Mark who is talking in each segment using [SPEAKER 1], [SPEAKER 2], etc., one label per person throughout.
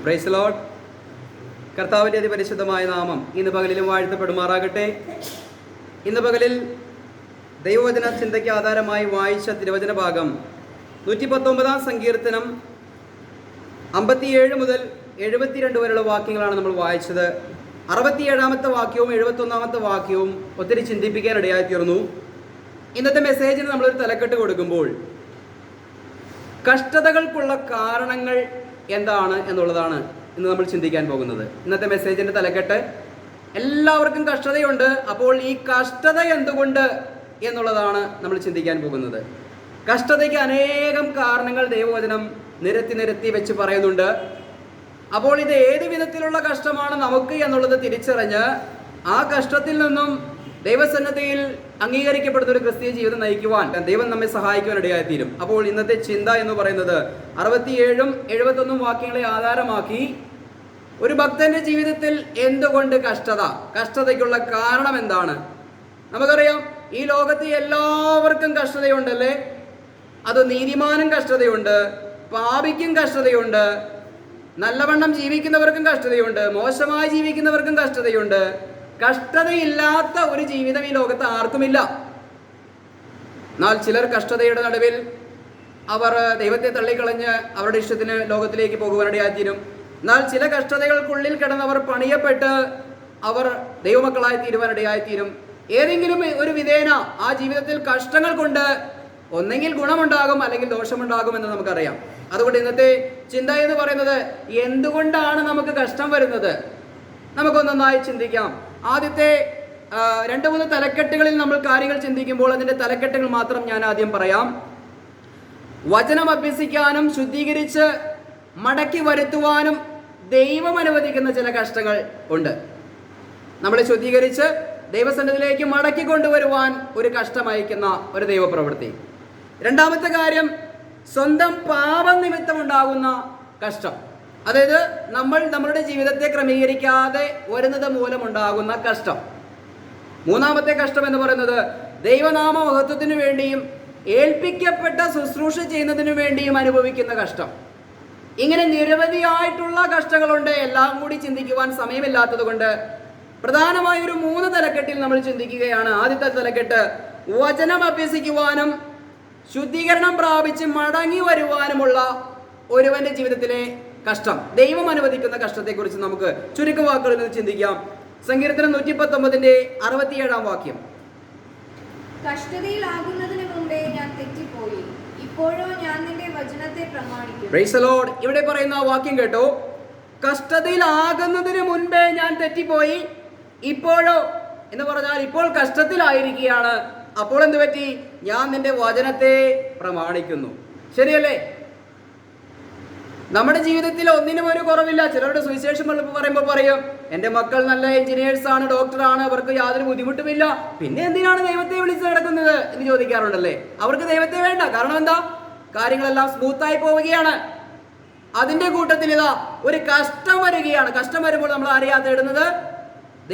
[SPEAKER 1] Praise Lord. കർത്താവിൻ്റെ അതിപരിശുദ്ധമായ നാമം ഇന്ന് പകലിലും വാഴ്ത്തപ്പെടുമാറാകട്ടെ. ഇന്ന് പകലിൽ ദൈവവചന ചിന്തയ്ക്ക് ആധാരമായി വായിച്ച തിരുവചന ഭാഗം 119 സങ്കീർത്തനം 57 മുതൽ 72 വരെയുള്ള വാക്യങ്ങളാണ് നമ്മൾ വായിച്ചത്. 67-ാമത്തെ വാക്യവും 71-ാമത്തെ വാക്യവും ഒത്തിരി ചിന്തിപ്പിക്കാൻ ഇടയായിത്തീർന്നു. ഇന്നത്തെ മെസ്സേജിന് നമ്മളൊരു തലക്കെട്ട് കൊടുക്കുമ്പോൾ കഷ്ടതകൾക്കുള്ള കാരണങ്ങൾ എന്താണ് എന്നുള്ളതാണ് ഇന്ന് നമ്മൾ ചിന്തിക്കാൻ പോകുന്നത്. ഇന്നത്തെ മെസ്സേജിൻ്റെ തലക്കെട്ട് എല്ലാവർക്കും കഷ്ടതയുണ്ട്, അപ്പോൾ ഈ കഷ്ടത എന്തുകൊണ്ട് എന്നുള്ളതാണ് നമ്മൾ ചിന്തിക്കാൻ പോകുന്നത്. കഷ്ടതയ്ക്ക് അനേകം കാരണങ്ങൾ ദൈവവചനം നിരത്തി വെച്ച് പറയുന്നുണ്ട്. അപ്പോൾ ഇത് ഏത് വിധത്തിലുള്ള കഷ്ടമാണ് നമുക്ക് എന്നുള്ളത് തിരിച്ചറിഞ്ഞ് ആ കഷ്ടത്തിൽ നിന്നും ദൈവസന്നദ്ധിയിൽ അംഗീകരിക്കപ്പെടുന്ന ഒരു ക്രിസ്തീയ ജീവിതം നയിക്കുവാൻ ദൈവം നമ്മെ സഹായിക്കുവാൻ ഇടയായിത്തീരും. അപ്പോൾ ഇന്നത്തെ ചിന്ത എന്ന് പറയുന്നത് 67ഉം 71 വാക്യങ്ങളെ ആധാരമാക്കി ഒരു ഭക്തന്റെ ജീവിതത്തിൽ എന്തുകൊണ്ട് കഷ്ടതയ്ക്കുള്ള കാരണം എന്താണ്? നമുക്കറിയാം, ഈ ലോകത്ത് എല്ലാവർക്കും കഷ്ടതയുണ്ടല്ലേ. അത് നീതിമാനും കഷ്ടതയുണ്ട്, പാപിക്കും കഷ്ടതയുണ്ട്, നല്ലവണ്ണം ജീവിക്കുന്നവർക്കും കഷ്ടതയുണ്ട്, മോശമായി ജീവിക്കുന്നവർക്കും കഷ്ടതയുണ്ട്. കഷ്ടതയില്ലാത്ത ഒരു ജീവിതം ഈ ലോകത്ത് ആർക്കുമില്ല. എന്നാൽ ചിലർ കഷ്ടതയുടെ നടുവിൽ അവർ ദൈവത്തെ തള്ളിക്കളഞ്ഞ് അവരുടെ ഇഷ്ടത്തിന് ലോകത്തിലേക്ക് പോകുവാനിടയായിത്തീരും. എന്നാൽ ചില കഷ്ടതകൾക്കുള്ളിൽ കിടന്നവർ പണിയപ്പെട്ട് അവർ ദൈവമക്കളായി തീരുവാനിടയായിത്തീരും. ഏതെങ്കിലും ഒരു വിധേന ആ ജീവിതത്തിൽ കഷ്ടങ്ങൾ കൊണ്ട് ഒന്നെങ്കിൽ ഗുണമുണ്ടാകും അല്ലെങ്കിൽ ദോഷമുണ്ടാകും എന്ന് നമുക്കറിയാം. അതുകൊണ്ട് ഇന്നത്തെ ചിന്ത എന്ന് പറയുന്നത് എന്തുകൊണ്ടാണ് നമുക്ക് കഷ്ടം വരുന്നത്? നമുക്കൊന്നൊന്നായി ചിന്തിക്കാം. ആദ്യത്തെ 2-3 തലക്കെട്ടുകളിൽ നമ്മൾ കാര്യങ്ങൾ ചിന്തിക്കുമ്പോൾ അതിൻ്റെ തലക്കെട്ടുകൾ മാത്രം ഞാൻ ആദ്യം പറയാം. വചനം അഭ്യസിക്കാനും ശുദ്ധീകരിച്ച് മടക്കി വരുത്തുവാനും ദൈവം അനുവദിക്കുന്ന ചില കഷ്ടങ്ങൾ ഉണ്ട്. നമ്മളെ ശുദ്ധീകരിച്ച് ദൈവസന്നിധിയിലേക്ക് മടക്കി കൊണ്ടുവരുവാൻ ഒരു കഷ്ടമയക്കുന്ന ഒരു ദൈവപ്രവൃത്തി. രണ്ടാമത്തെ കാര്യം, സ്വന്തം പാപം നിമിത്തം ഉണ്ടാകുന്ന കഷ്ടം. അതായത് നമ്മളുടെ ജീവിതത്തെ ക്രമീകരിക്കാതെ വരുന്നത് മൂലമുണ്ടാകുന്ന കഷ്ടം. മൂന്നാമത്തെ കഷ്ടം എന്ന് പറയുന്നത് ദൈവനാമ മഹത്വത്തിനു വേണ്ടിയും ഏൽപ്പിക്കപ്പെട്ട ശുശ്രൂഷ ചെയ്യുന്നതിനു വേണ്ടിയും അനുഭവിക്കുന്ന കഷ്ടം. ഇങ്ങനെ നിരവധിയായിട്ടുള്ള കഷ്ടങ്ങളുണ്ട്. എല്ലാം കൂടി ചിന്തിക്കുവാൻ സമയമില്ലാത്തത് കൊണ്ട് പ്രധാനമായ ഒരു 3 തലക്കെട്ടിൽ നമ്മൾ ചിന്തിക്കുകയാണ്. ആദ്യത്തെ തലക്കെട്ട് വചനം അഭ്യസിക്കുവാനും ശുദ്ധീകരണം പ്രാപിച്ച് മടങ്ങി വരുവാനുമുള്ള ഒരുവന്റെ ജീവിതത്തിലെ കഷ്ടം, ദൈവം അനുവദിക്കുന്ന കഷ്ടത്തെക്കുറിച്ച് നമുക്ക് ചുരുക്കവാക്കുകളിൽ നിന്ന് ചിന്തിക്കാം. സങ്കീർത്തനം 119 67 വാക്യം.
[SPEAKER 2] കഷ്ടതയിലാകുന്നതിന് മുമ്പേ ഞാൻ തെറ്റിപ്പോയി, ഇപ്പോഴോ ഞാൻ നിന്റെ വചനത്തെ പ്രമാണിക്കും.
[SPEAKER 1] Price the Lord. ഇവിടെ പറയുന്ന വാക്യം കേട്ടോ, കഷ്ടതയിലാകുന്നതിന് മുൻപേ ഞാൻ തെറ്റിപ്പോയി, ഇപ്പോഴോ എന്ന് പറഞ്ഞാൽ ഇപ്പോൾ കഷ്ടത്തിലായിരിക്കുകയാണ്. അപ്പോൾ എന്ത് പറ്റി? ഞാൻ നിന്റെ വചനത്തെ പ്രമാണിക്കുന്നു. ശരിയല്ലേ? നമ്മുടെ ജീവിതത്തിൽ ഒന്നിനും ഒരു കുറവില്ല. ചിലരുടെ സുവിശേഷം പറയുമ്പോൾ പറയും, എൻ്റെ മക്കൾ നല്ല എഞ്ചിനീയേഴ്സ് ആണ്, ഡോക്ടറാണ്, അവർക്ക് യാതൊരു ബുദ്ധിമുട്ടുമില്ല, പിന്നെ എന്തിനാണ് ദൈവത്തെ വിളിച്ച് നടക്കുന്നത് എന്ന് ചോദിക്കാറുണ്ടല്ലേ. അവർക്ക് ദൈവത്തെ വേണ്ട. കാരണം എന്താ? കാര്യങ്ങളെല്ലാം സ്മൂത്തായി പോവുകയാണ്. അതിൻ്റെ കൂട്ടത്തിൽ ഇതാ ഒരു കഷ്ടം വരികയാണ്. കഷ്ടം വരുമ്പോൾ നമ്മൾ ആരെയാ തേടുന്നത്?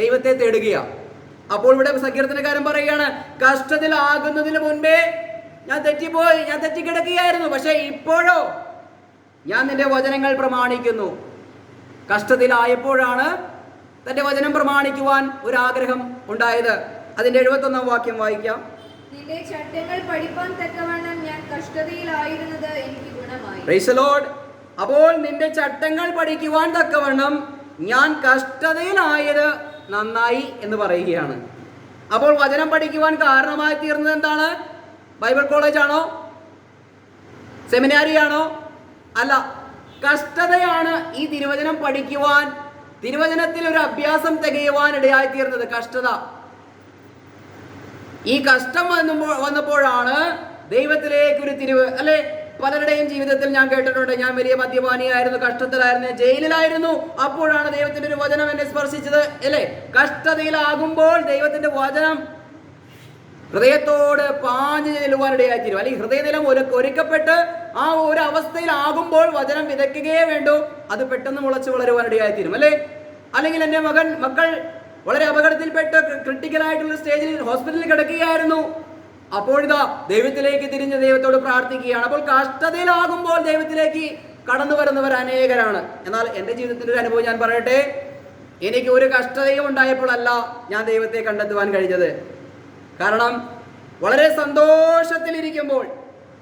[SPEAKER 1] ദൈവത്തെ തേടുകയാണ്. അപ്പോൾ ഇവിടെ സങ്കീർത്തനക്കാരൻ പറയുകയാണ്, കഷ്ടത്തിലാകുന്നതിന് മുൻപേ ഞാൻ തെറ്റിപ്പോയി, ഞാൻ തെറ്റിക്കിടക്കുകയായിരുന്നു, പക്ഷേ ഇപ്പോഴോ ഞാൻ നിന്റെ വചനങ്ങൾ പ്രമാണിക്കുന്നു. കഷ്ടത്തിലായപ്പോഴാണ് തന്റെ വചനം പ്രമാണിക്കുവാൻ ഒരു ആഗ്രഹം ഉണ്ടായത്. അതിന്റെ 71 വാക്യം വായിക്കാം.
[SPEAKER 2] നിന്റെ ചട്ടങ്ങൾ പഠിപ്പാൻ തക്കവണ്ണം ഞാൻ കഷ്ടതയിലായിരുന്നത് എനിക്ക് ഗുണമായി.
[SPEAKER 1] Price the Lord. അപ്പോൾ നിന്റെ ചട്ടങ്ങൾ പഠിക്കുവാൻ തക്കവണ്ണം ഞാൻ കഷ്ടതയിലായത് നന്നായി എന്ന് പറയുകയാണ്. അപ്പോൾ വചനം പഠിക്കുവാൻ കാരണമായി തീർന്നത് എന്താണ്? ബൈബിൾ കോളേജാണോ? സെമിനാരിയാണോ? അല്ല, കഷ്ടതയാണ് ഈ തിരുവചനം പഠിക്കുവാൻ, തിരുവചനത്തിൽ ഒരു അഭ്യാസം തികയുവാൻ ഇടയായി തീർന്നത്. കഷ്ടത. ഈ കഷ്ടം വന്നപ്പോഴാണ് ദൈവത്തിലേക്ക് ഒരു തിരിവ്. അല്ലെ, പലരുടെയും ജീവിതത്തിൽ ഞാൻ കേട്ടിട്ടുണ്ട്, ഞാൻ വലിയ മദ്യപാനിയായിരുന്നു, കഷ്ടത്തിലായിരുന്നു, ജയിലിലായിരുന്നു, അപ്പോഴാണ് ദൈവത്തിന്റെ ഒരു വചനം എന്നെ സ്പർശിച്ചത്. അല്ലേ? കഷ്ടതയിലാകുമ്പോൾ ദൈവത്തിന്റെ വചനം ഹൃദയത്തോട് പാഞ്ഞു ചെല്ലുവാനിടയായിത്തീരും. അല്ലെങ്കിൽ ഹൃദയനിലം ഒരുക്കപ്പെട്ട് ആ ഒരു അവസ്ഥയിലാകുമ്പോൾ വചനം വിതയ്ക്കുകയേ വേണ്ടൂ, അത് പെട്ടെന്ന് മുളച്ചു വളരുവാനിടയായിത്തീരും. അല്ലേ? അല്ലെങ്കിൽ എൻ്റെ മക്കൾ വളരെ അപകടത്തിൽപ്പെട്ട് ക്രിട്ടിക്കലായിട്ടുള്ള സ്റ്റേജിൽ ഹോസ്പിറ്റലിൽ കിടക്കുകയായിരുന്നു, അപ്പോഴിതാ ദൈവത്തിലേക്ക് തിരിഞ്ഞ് ദൈവത്തോട് പ്രാർത്ഥിക്കുകയാണ്. അപ്പോൾ കഷ്ടതയിലാകുമ്പോൾ ദൈവത്തിലേക്ക് കടന്നു വരുന്നവർ അനേകരാണ്. എന്നാൽ എൻ്റെ ജീവിതത്തിൻ്റെ ഒരു അനുഭവം ഞാൻ പറയട്ടെ. എനിക്ക് ഒരു കഷ്ടതയും ഉണ്ടായപ്പോഴല്ല ഞാൻ ദൈവത്തെ കണ്ടെത്തുവാൻ കഴിഞ്ഞത്. കാരണം വളരെ സന്തോഷത്തിലിരിക്കുമ്പോൾ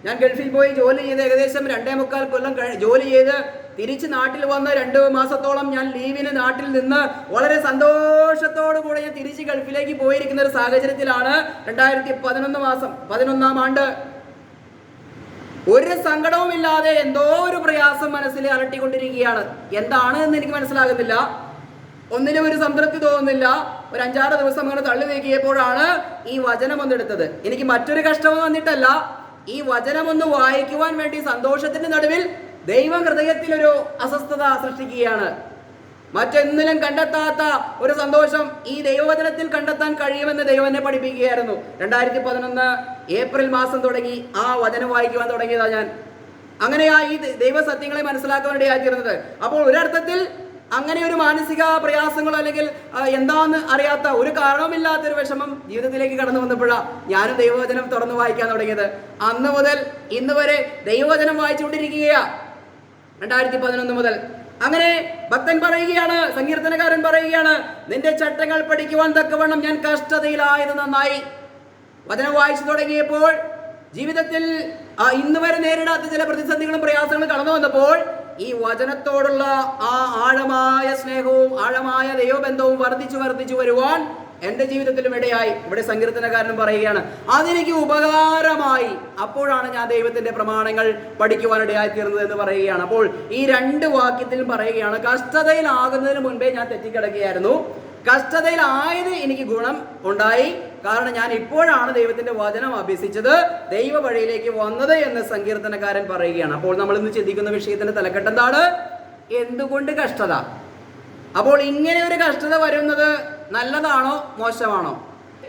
[SPEAKER 1] ഞാൻ ഗൾഫിൽ പോയി ജോലി ചെയ്ത് ഏകദേശം 2.25 കൊല്ലം ജോലി ചെയ്ത് തിരിച്ച് നാട്ടിൽ വന്ന് 2 മാസത്തോളം ഞാൻ ലീവിന് നാട്ടിൽ നിന്ന് വളരെ സന്തോഷത്തോടു കൂടെ ഞാൻ തിരിച്ച് ഗൾഫിലേക്ക് പോയിരിക്കുന്ന ഒരു സാഹചര്യത്തിലാണ് 2011 ആണ്ട് ഒരു സങ്കടവുമില്ലാതെ എന്തോ ഒരു പ്രയാസം മനസ്സിൽ അലട്ടിക്കൊണ്ടിരിക്കുകയാണ്. എന്താണ് എന്ന് എനിക്ക് മനസ്സിലാകുന്നില്ല. ഒന്നിനും ഒരു സംതൃപ്തി തോന്നുന്നില്ല. ഒരു 5-6 ദിവസം അങ്ങനെ തള്ളി നീക്കിയപ്പോഴാണ് ഈ വചനം ഒന്നെടുത്തത്. എനിക്ക് മറ്റൊരു കഷ്ടവും വന്നിട്ടല്ല, ഈ വചനം ഒന്ന് വായിക്കുവാൻ വേണ്ടി സന്തോഷത്തിന്റെ നടുവിൽ ദൈവം ഹൃദയത്തിലൊരു അസ്വസ്ഥത സൃഷ്ടിക്കുകയാണ്. മറ്റെന്നിലും കണ്ടെത്താത്ത ഒരു സന്തോഷം ഈ ദൈവവചനത്തിൽ കണ്ടെത്താൻ കഴിയുമെന്ന് ദൈവം എന്നെ പഠിപ്പിക്കുകയായിരുന്നു. 2011 ഏപ്രിൽ മാസം തുടങ്ങി ആ വചനം വായിക്കുവാൻ തുടങ്ങിയതാ ഞാൻ. അങ്ങനെയാ ഈ ദൈവസത്യങ്ങളെ മനസ്സിലാക്കാൻ വേണ്ടിയായിരുന്നത്. അപ്പോൾ ഒരർത്ഥത്തിൽ അങ്ങനെ ഒരു മാനസിക പ്രയാസങ്ങളോ അല്ലെങ്കിൽ എന്താന്ന് അറിയാത്ത ഒരു കാരണവുമില്ലാത്തൊരു വിഷമം ജീവിതത്തിലേക്ക് കടന്നു വന്നപ്പോഴാണ് ഞാനും ദൈവവചനം തുറന്നു വായിക്കാൻ തുടങ്ങിയത്. അന്ന് മുതൽ ഇന്ന് വരെ ദൈവവചനം വായിച്ചുകൊണ്ടിരിക്കുകയാ 2011 മുതൽ. അങ്ങനെ ഭക്തൻ പറയുകയാണ്, സങ്കീർത്തനക്കാരൻ പറയുകയാണ്, നിന്റെ ചട്ടങ്ങൾ പഠിക്കുവാൻ തക്കവണ്ണം ഞാൻ കഷ്ടതയിലായത് നന്നായി. വചനം വായിച്ചു തുടങ്ങിയപ്പോൾ ജീവിതത്തിൽ ഇന്ന് വരെ നേരിടാത്ത ചില പ്രതിസന്ധികളും പ്രയാസങ്ങളും കടന്നു വന്നപ്പോൾ ഈ വചനത്തോടുള്ള ആ ആഴമായ സ്നേഹവും ആഴമായ ദൈവബന്ധവും വർദ്ധിച്ചു വരുവാൻ എൻ്റെ ജീവിതത്തിലും ഇടയായി. ഇവിടെ സങ്കീർത്തനക്കാരനും പറയുകയാണ്, അതെനിക്ക് ഉപകാരമായി. അപ്പോഴാണ് ഞാൻ ദൈവത്തിൻ്റെ പ്രമാണങ്ങൾ പഠിക്കുവാനിടയായി തീർന്നത് എന്ന് പറയുകയാണ്. അപ്പോൾ ഈ 2 വാക്യത്തിലും പറയുകയാണ്, കഷ്ടതയിലാകുന്നതിന് മുൻപേ ഞാൻ തെറ്റിക്കിടക്കുകയായിരുന്നു. കഷ്ടതയിലായത് എനിക്ക് ഗുണം ഉണ്ടായി. കാരണം ഞാൻ ഇപ്പോഴാണ് ദൈവത്തിന്റെ വചനം അഭ്യസിച്ചത്, ദൈവ വഴിയിലേക്ക് വന്നത് എന്ന് സങ്കീർത്തനക്കാരൻ പറയുകയാണ്. അപ്പോൾ നമ്മൾ ഇന്ന് ചിന്തിക്കുന്ന വിഷയത്തിന്റെ തലക്കെട്ട് എന്താണ്? എന്തുകൊണ്ട് കഷ്ടത? അപ്പോൾ ഇങ്ങനെ ഒരു കഷ്ടത വരുന്നത് നല്ലതാണോ മോശമാണോ?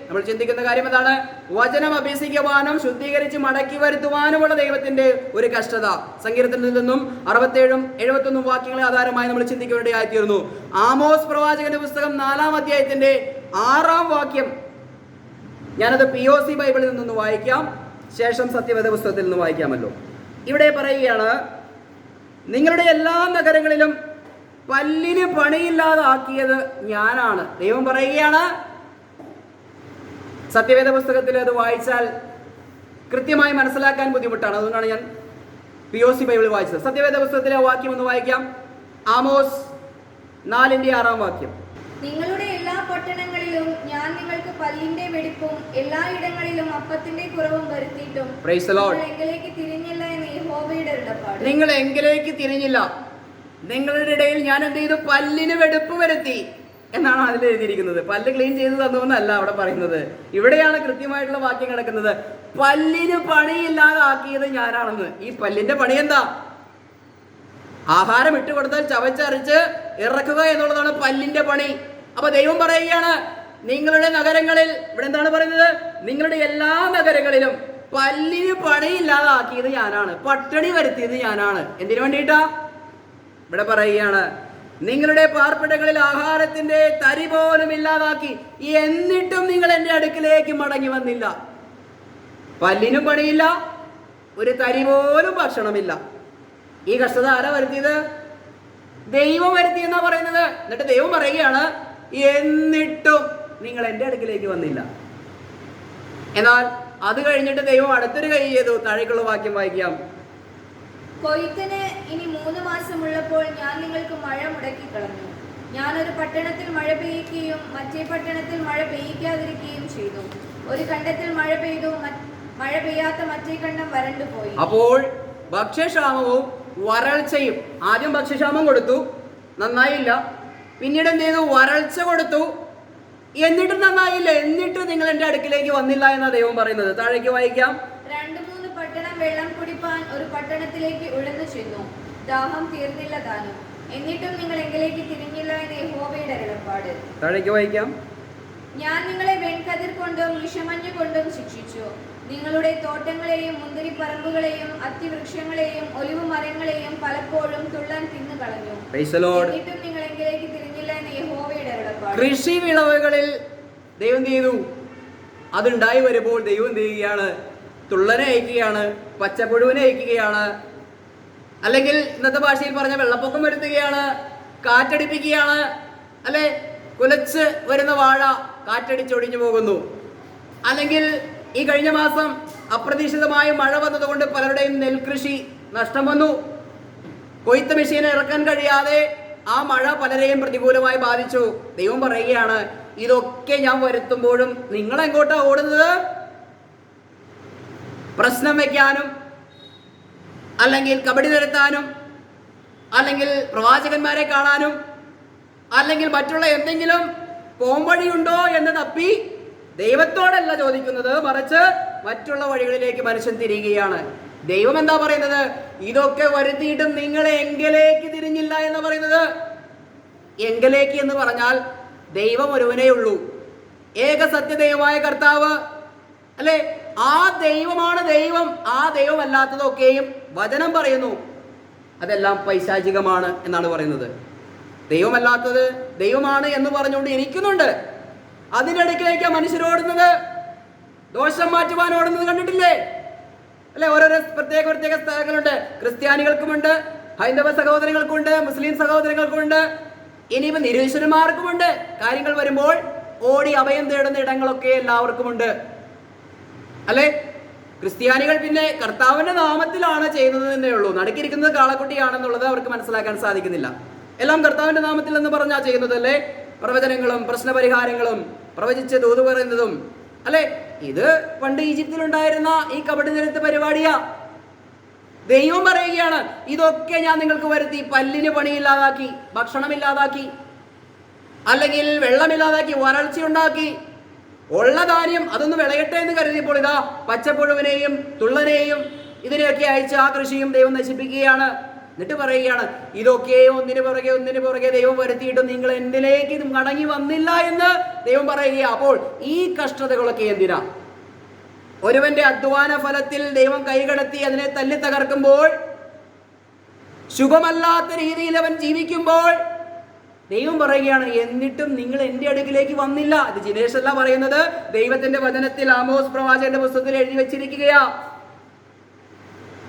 [SPEAKER 1] നമ്മൾ ചിന്തിക്കുന്ന കാര്യം എന്താണ്? വചനം അഭ്യസിക്കുവാനും ശുദ്ധീകരിച്ച് മടക്കി വരുത്തുവാനുമുള്ള ദൈവത്തിന്റെ ഒരു കഷ്ടത. സങ്കീർത്തനത്തിൽ നിന്നും 67, 71 വാക്യങ്ങളെ ആധാരമായി നമ്മൾ ചിന്തിക്കേണ്ടതായിത്തീർന്നു. ആമോസ് പ്രവാചകന്റെ പുസ്തകം 4-ാം അധ്യായത്തിന്റെ 6-ാം വാക്യം ഞാനത് POC ബൈബിളിൽ നിന്നൊന്ന് വായിക്കാം, ശേഷം സത്യവേദ പുസ്തകത്തിൽ നിന്ന് വായിക്കാമല്ലോ. ഇവിടെ പറയുകയാണ്, നിങ്ങളുടെ എല്ലാ നഗരങ്ങളിലും പല്ലിന് പണിയില്ലാതാക്കിയത് ഞാനാണ്. ദൈവം പറയുകയാണ്. സത്യവേദ പുസ്തകത്തിൽ അത് വായിച്ചാൽ കൃത്യമായി മനസ്സിലാക്കാൻ ബുദ്ധിമുട്ടാണ്. അതുകൊണ്ടാണ് ഞാൻ POC ബൈബിൾ വായിച്ചത്. സത്യവേദ പുസ്തകത്തിലെ വാക്യം ഒന്ന് വായിക്കാം. ആമോസ് 4-ാം വാക്യം.
[SPEAKER 2] നിങ്ങളുടെ എല്ലാ പട്ടണങ്ങളിലും ഞാൻ നിങ്ങൾക്ക് പല്ലിന്റെ വെടിപ്പും എല്ലായിടങ്ങളിലും അപ്പത്തിന്റെ കുറവും വരുത്തിയിട്ടും എങ്കിലേക്ക് തിരിഞ്ഞില്ല എന്ന് യഹോവയുടെ അരുളപ്പാട്.
[SPEAKER 1] നിങ്ങൾ എങ്കിലേക്ക് തിരിഞ്ഞില്ല, നിങ്ങളുടെ ഇടയിൽ ഞാൻ എന്ത് ചെയ്തു? പല്ലിന് വെടുപ്പ് വരുത്തി എന്നാണ് അതിൽ എഴുതിയിരിക്കുന്നത്. പല്ല് ക്ലീൻ ചെയ്ത് തന്നുവെന്നല്ല അവിടെ പറയുന്നത്. ഇവിടെയാണ് കൃത്യമായിട്ടുള്ള വാക്യം കിടക്കുന്നത്. പല്ലിന് പണിയില്ലാതാക്കിയത് ഞാനാണെന്ന്. ഈ പല്ലിന്റെ പണി എന്താ? ആഹാരം ഇട്ടുകൊടുത്താൽ ചവച്ചരച്ച് ഇറക്കുക എന്നുള്ളതാണ് പല്ലിന്റെ പണി. അപ്പൊ ദൈവം പറയുകയാണ്, നിങ്ങളുടെ നഗരങ്ങളിൽ, ഇവിടെ എന്താണ് പറയുന്നത്? നിങ്ങളുടെ എല്ലാ നഗരങ്ങളിലും പല്ലിന് പണിയില്ലാതാക്കിയത് ഞാനാണ്, പട്ടിണി വരുത്തിയത് ഞാനാണ്. എന്തിനു വേണ്ടിയിട്ടാ? ഇവിടെ പറയുകയാണ്, നിങ്ങളുടെ പാർപ്പിടങ്ങളിൽ ആഹാരത്തിന്റെ തരി പോലും ഇല്ലാതാക്കി, എന്നിട്ടും നിങ്ങൾ എൻ്റെ അടുക്കിലേക്ക് മടങ്ങി വന്നില്ല. പല്ലിനും പണിയില്ല, ഒരു തരി പോലും ഭക്ഷണമില്ല. ഈ കഷ്ടത ആരാ വരുത്തിയത്? ദൈവം വരുത്തിയെന്നാ പറയുന്നത്. എന്നിട്ട് ദൈവം പറയുകയാണ്, എന്നിട്ടും നിങ്ങൾ എൻ്റെ അടുക്കിലേക്ക് വന്നില്ല. എന്നാൽ അത് കഴിഞ്ഞിട്ട് ദൈവം അടുത്തൊരു കൈ ചെയ്തു. താഴേക്കുള്ള വാക്യം വായിക്കാം.
[SPEAKER 2] കൊയ്ത്തിന് ഇനി 3 മാസമുള്ളപ്പോൾ ഞാൻ നിങ്ങൾക്ക് മഴ മുടക്കി കളഞ്ഞു. ഞാനൊരു പട്ടണത്തിൽ മഴ പെയ്യിക്കുകയും മറ്റേ പട്ടണത്തിൽ മഴ പെയ്യിക്കാതിരിക്കുകയും ചെയ്തു. ഒരു കണ്ടത്തിൽ മഴ പെയ്തു, മഴ പെയ്യാത്ത മറ്റേ കണ്ടം വരണ്ടുപോയി.
[SPEAKER 1] അപ്പോൾ ഭക്ഷ്യക്ഷാമവും വരൾച്ചയും. ആദ്യം ഭക്ഷ്യക്ഷാമം കൊടുത്തു, നന്നായില്ല. പിന്നീട് എന്ത് ചെയ്തു? വരൾച്ച കൊടുത്തു, എന്നിട്ടും നന്നായില്ല. എന്നിട്ട് നിങ്ങൾ എൻ്റെ അടുക്കിലേക്ക് വന്നില്ല എന്നാണ് ദൈവം പറയുന്നത്. താഴേക്ക് വായിക്കാം.
[SPEAKER 2] 2-3 പട്ടണം വെള്ളം കുടിപ്പാൻ ഒരു പട്ടണത്തിലേക്ക് ഉഴന്നു ചെന്നു. ദാഹം തീർന്നില്ല താനും. എന്നിട്ടും നിങ്ങൾ എങ്കിലേക്ക് തിരിഞ്ഞില്ല എന്ന് യഹോവയുടെ അരുളപ്പാട്.
[SPEAKER 1] താഴേക്ക് വായിക്കാം.
[SPEAKER 2] ഞാൻ നിങ്ങളെ വെൺകതിർ കൊണ്ടും വിഷമഞ്ഞു കൊണ്ടും ശിക്ഷിച്ചു. നിങ്ങളുടെ തോട്ടങ്ങളെയും മുന്തിരിപ്പറമ്പുകളെയും അത്തിവൃക്ഷങ്ങളെയും ഒലിവ് മരങ്ങളെയും പലപ്പോഴും തുള്ളൻ തിന്നു കളഞ്ഞു. എന്നിട്ടും നിങ്ങൾ എങ്കിലേക്ക് തിരിഞ്ഞില്ല എന്ന് യഹോവയുടെ അരുളപ്പാട്.
[SPEAKER 1] കൃഷി വിളവുകളിൽ ദൈവം ചെയ്തു. അതുണ്ടായി വരുമ്പോൾ ദൈവം ചെയ്യുകയാണ്, തുള്ളനെ അയക്കുകയാണ്, പച്ചപ്പുഴുവിനെ അയക്കുകയാണ്. അല്ലെങ്കിൽ ഇന്നത്തെ ഭാഷയിൽ പറഞ്ഞ വെള്ളപ്പൊക്കം വരുത്തുകയാണ്, കാറ്റടിപ്പിക്കുകയാണ്, അല്ലെ കുലച്ച് വരുന്ന വാഴ കാറ്റടിച്ചൊടിഞ്ഞു പോകുന്നു. അല്ലെങ്കിൽ ഈ കഴിഞ്ഞ മാസം അപ്രതീക്ഷിതമായ മഴ വന്നതുകൊണ്ട് പലരുടെയും നെൽകൃഷി നഷ്ടം വന്നു. കൊയ്ത്ത് മെഷീൻ ഇറക്കാൻ കഴിയാതെ ആ മഴ പലരെയും പ്രതികൂലമായി ബാധിച്ചു. ദൈവം പറയുകയാണ്, ഇതൊക്കെ ഞാൻ വരുത്തുമ്പോഴും നിങ്ങൾ എങ്ങോട്ടാ ഓടുന്നത്? പ്രശ്നം വയ്ക്കാനും, അല്ലെങ്കിൽ കബഡി നിരത്താനും, അല്ലെങ്കിൽ പ്രവാചകന്മാരെ കാണാനും, അല്ലെങ്കിൽ മറ്റുള്ള എന്തെങ്കിലും പോംവഴിയുണ്ടോ എന്ന് തപ്പി ദൈവത്തോടല്ല ചോദിക്കുന്നത്, മറിച്ച് മറ്റുള്ള വഴികളിലേക്ക് മനുഷ്യൻ തിരിയുകയാണ്. ദൈവം എന്താ പറയുന്നത്? ഇതൊക്കെ വരുത്തിയിട്ടും നിങ്ങൾ എങ്കിലേക്ക് തിരിഞ്ഞില്ല എന്ന് പറയുന്നത്. എങ്കിലേക്ക് എന്ന് പറഞ്ഞാൽ ദൈവം ഒരുവനേ ഉള്ളൂ, ഏക സത്യദൈവമായ കർത്താവ്, അല്ലെ? ആ ദൈവമാണ് ദൈവം. ആ ദൈവം അല്ലാത്തതൊക്കെയും വചനം പറയുന്നു അതെല്ലാം പൈശാചികമാണ് എന്നാണ് പറയുന്നത്. ദൈവമല്ലാത്തത് ദൈവമാണ് എന്ന് പറഞ്ഞുകൊണ്ട് ഇരിക്കുന്നുണ്ട്. അതിനിടയ്ക്കിലേക്ക് മനുഷ്യരോടുന്നത്, ദോഷം മാറ്റുവാൻ ഓടുന്നത് കണ്ടിട്ടില്ലേ? അല്ലെ? ഓരോരോ പ്രത്യേക സ്ഥലങ്ങളുണ്ട്. ക്രിസ്ത്യാനികൾക്കുമുണ്ട്, ഹൈന്ദവ സഹോദരങ്ങൾക്കുണ്ട്, മുസ്ലിം സഹോദരങ്ങൾക്കുമുണ്ട്, ഇനിയിപ്പോ നിരീശ്വരന്മാർക്കുമുണ്ട്. കാര്യങ്ങൾ വരുമ്പോൾ ഓടി അഭയം തേടുന്ന ഇടങ്ങളൊക്കെ എല്ലാവർക്കുമുണ്ട്, അല്ലെ? ക്രിസ്ത്യാനികൾ പിന്നെ കർത്താവിന്റെ നാമത്തിലാണ് ചെയ്യുന്നത് എന്നേ ഉള്ളൂ. നടുക്കിരിക്കുന്നത് കാളക്കുട്ടിയാണെന്നുള്ളത് അവർക്ക് മനസ്സിലാക്കാൻ സാധിക്കുന്നില്ല. എല്ലാം കർത്താവിന്റെ നാമത്തിൽ എന്ന് പറഞ്ഞാ ചെയ്യുന്നത്, അല്ലെ? പ്രവചനങ്ങളും പ്രശ്നപരിഹാരങ്ങളും പ്രവചിച്ച് ദൂത് പറയുന്നതും, അല്ലെ? ഇത് പണ്ട് ഈജിപ്തിലുണ്ടായിരുന്ന ഈ കബഡി നിരത്ത് പരിപാടിയാ. ദൈവം പറയുകയാണ്, ഇതൊക്കെ ഞാൻ നിങ്ങൾക്ക് വരുത്തി. പല്ലിന് പണിയില്ലാതാക്കി, ഭക്ഷണമില്ലാതാക്കി, അല്ലെങ്കിൽ വെള്ളമില്ലാതാക്കി, വരൾച്ചയുണ്ടാക്കി, ഉള്ള ധാന്യം അതൊന്ന് വിളയട്ടെ എന്ന് കരുതിയപ്പോൾ ഇതാ പച്ചപ്പുഴുവിനെയും തുള്ളനെയും ഇതിനെയൊക്കെ അയച്ച് ആ കൃഷിയും ദൈവം നശിപ്പിക്കുകയാണ്. എന്നിട്ട് പറയുകയാണ്, ഇതൊക്കെ ഒന്നിനു പുറകെ ദൈവം വരുത്തിയിട്ടും നിങ്ങൾ എന്നിലേക്ക് മടങ്ങി വന്നില്ല എന്ന് ദൈവം പറയുക. അപ്പോൾ ഈ കഷ്ടതകളൊക്കെ എന്തിനാ? ഒരുവന്റെ അധ്വാന ഫലത്തിൽ ദൈവം കൈകടത്തി അതിനെ തല്ലി തകർക്കുമ്പോൾ, ശുഭമല്ലാത്ത രീതിയിൽ അവൻ ജീവിക്കുമ്പോൾ ദൈവം പറയുകയാണ്, എന്നിട്ടും നിങ്ങൾ എൻ്റെ അടുക്കിലേക്ക് വന്നില്ല. ഇത് ജിനേഷ് അല്ല പറയുന്നത്, ദൈവത്തിന്റെ വചനത്തിൽ ആമോസ് പ്രവാചകന്റെ പുസ്തകത്തിൽ എഴുതി വെച്ചിരിക്കുകയാ.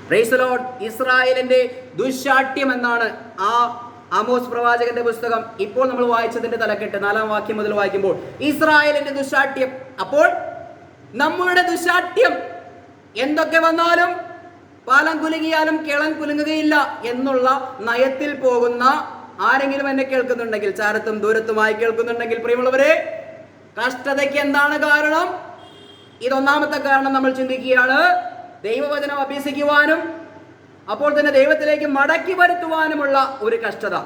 [SPEAKER 1] Price the Lord. ഇസ്രായേലിന്റെ ദുശാഠ്യം എന്നാണ് ആ ആമോസ് പ്രവാചകന്റെ പുസ്തകം. ഇപ്പോൾ നമ്മൾ വായിച്ചതിന്റെ തലക്കെട്ട് 4-ാം വാക്യം മുതൽ വായിക്കുമ്പോൾ ഇസ്രായേലിന്റെ ദുശാഠ്യം. അപ്പോൾ നമ്മളുടെ ദുശാഠ്യം എന്തൊക്കെ വന്നാലും പാലം കുലുങ്ങിയാലും കിളൻ കുലുങ്ങുകയില്ല എന്നുള്ള നയത്തിൽ പോകുന്ന ആരെങ്കിലും എന്നെ കേൾക്കുന്നുണ്ടെങ്കിൽ, ചാരത്തും ദൂരത്തുമായി കേൾക്കുന്നുണ്ടെങ്കിൽ, പ്രിയമുള്ളവരെ, കഷ്ടതയ്ക്ക് എന്താണ് കാരണം? ഇതൊന്നാമത്തെ കാരണം നമ്മൾ ചിന്തിക്കുകയാണ്. ദൈവവചനം അഭ്യസിക്കുവാനും അപ്പോൾ തന്നെ ദൈവത്തിലേക്ക് മടക്കി വരുത്തുവാനുമുള്ള ഒരു കഷ്ടത.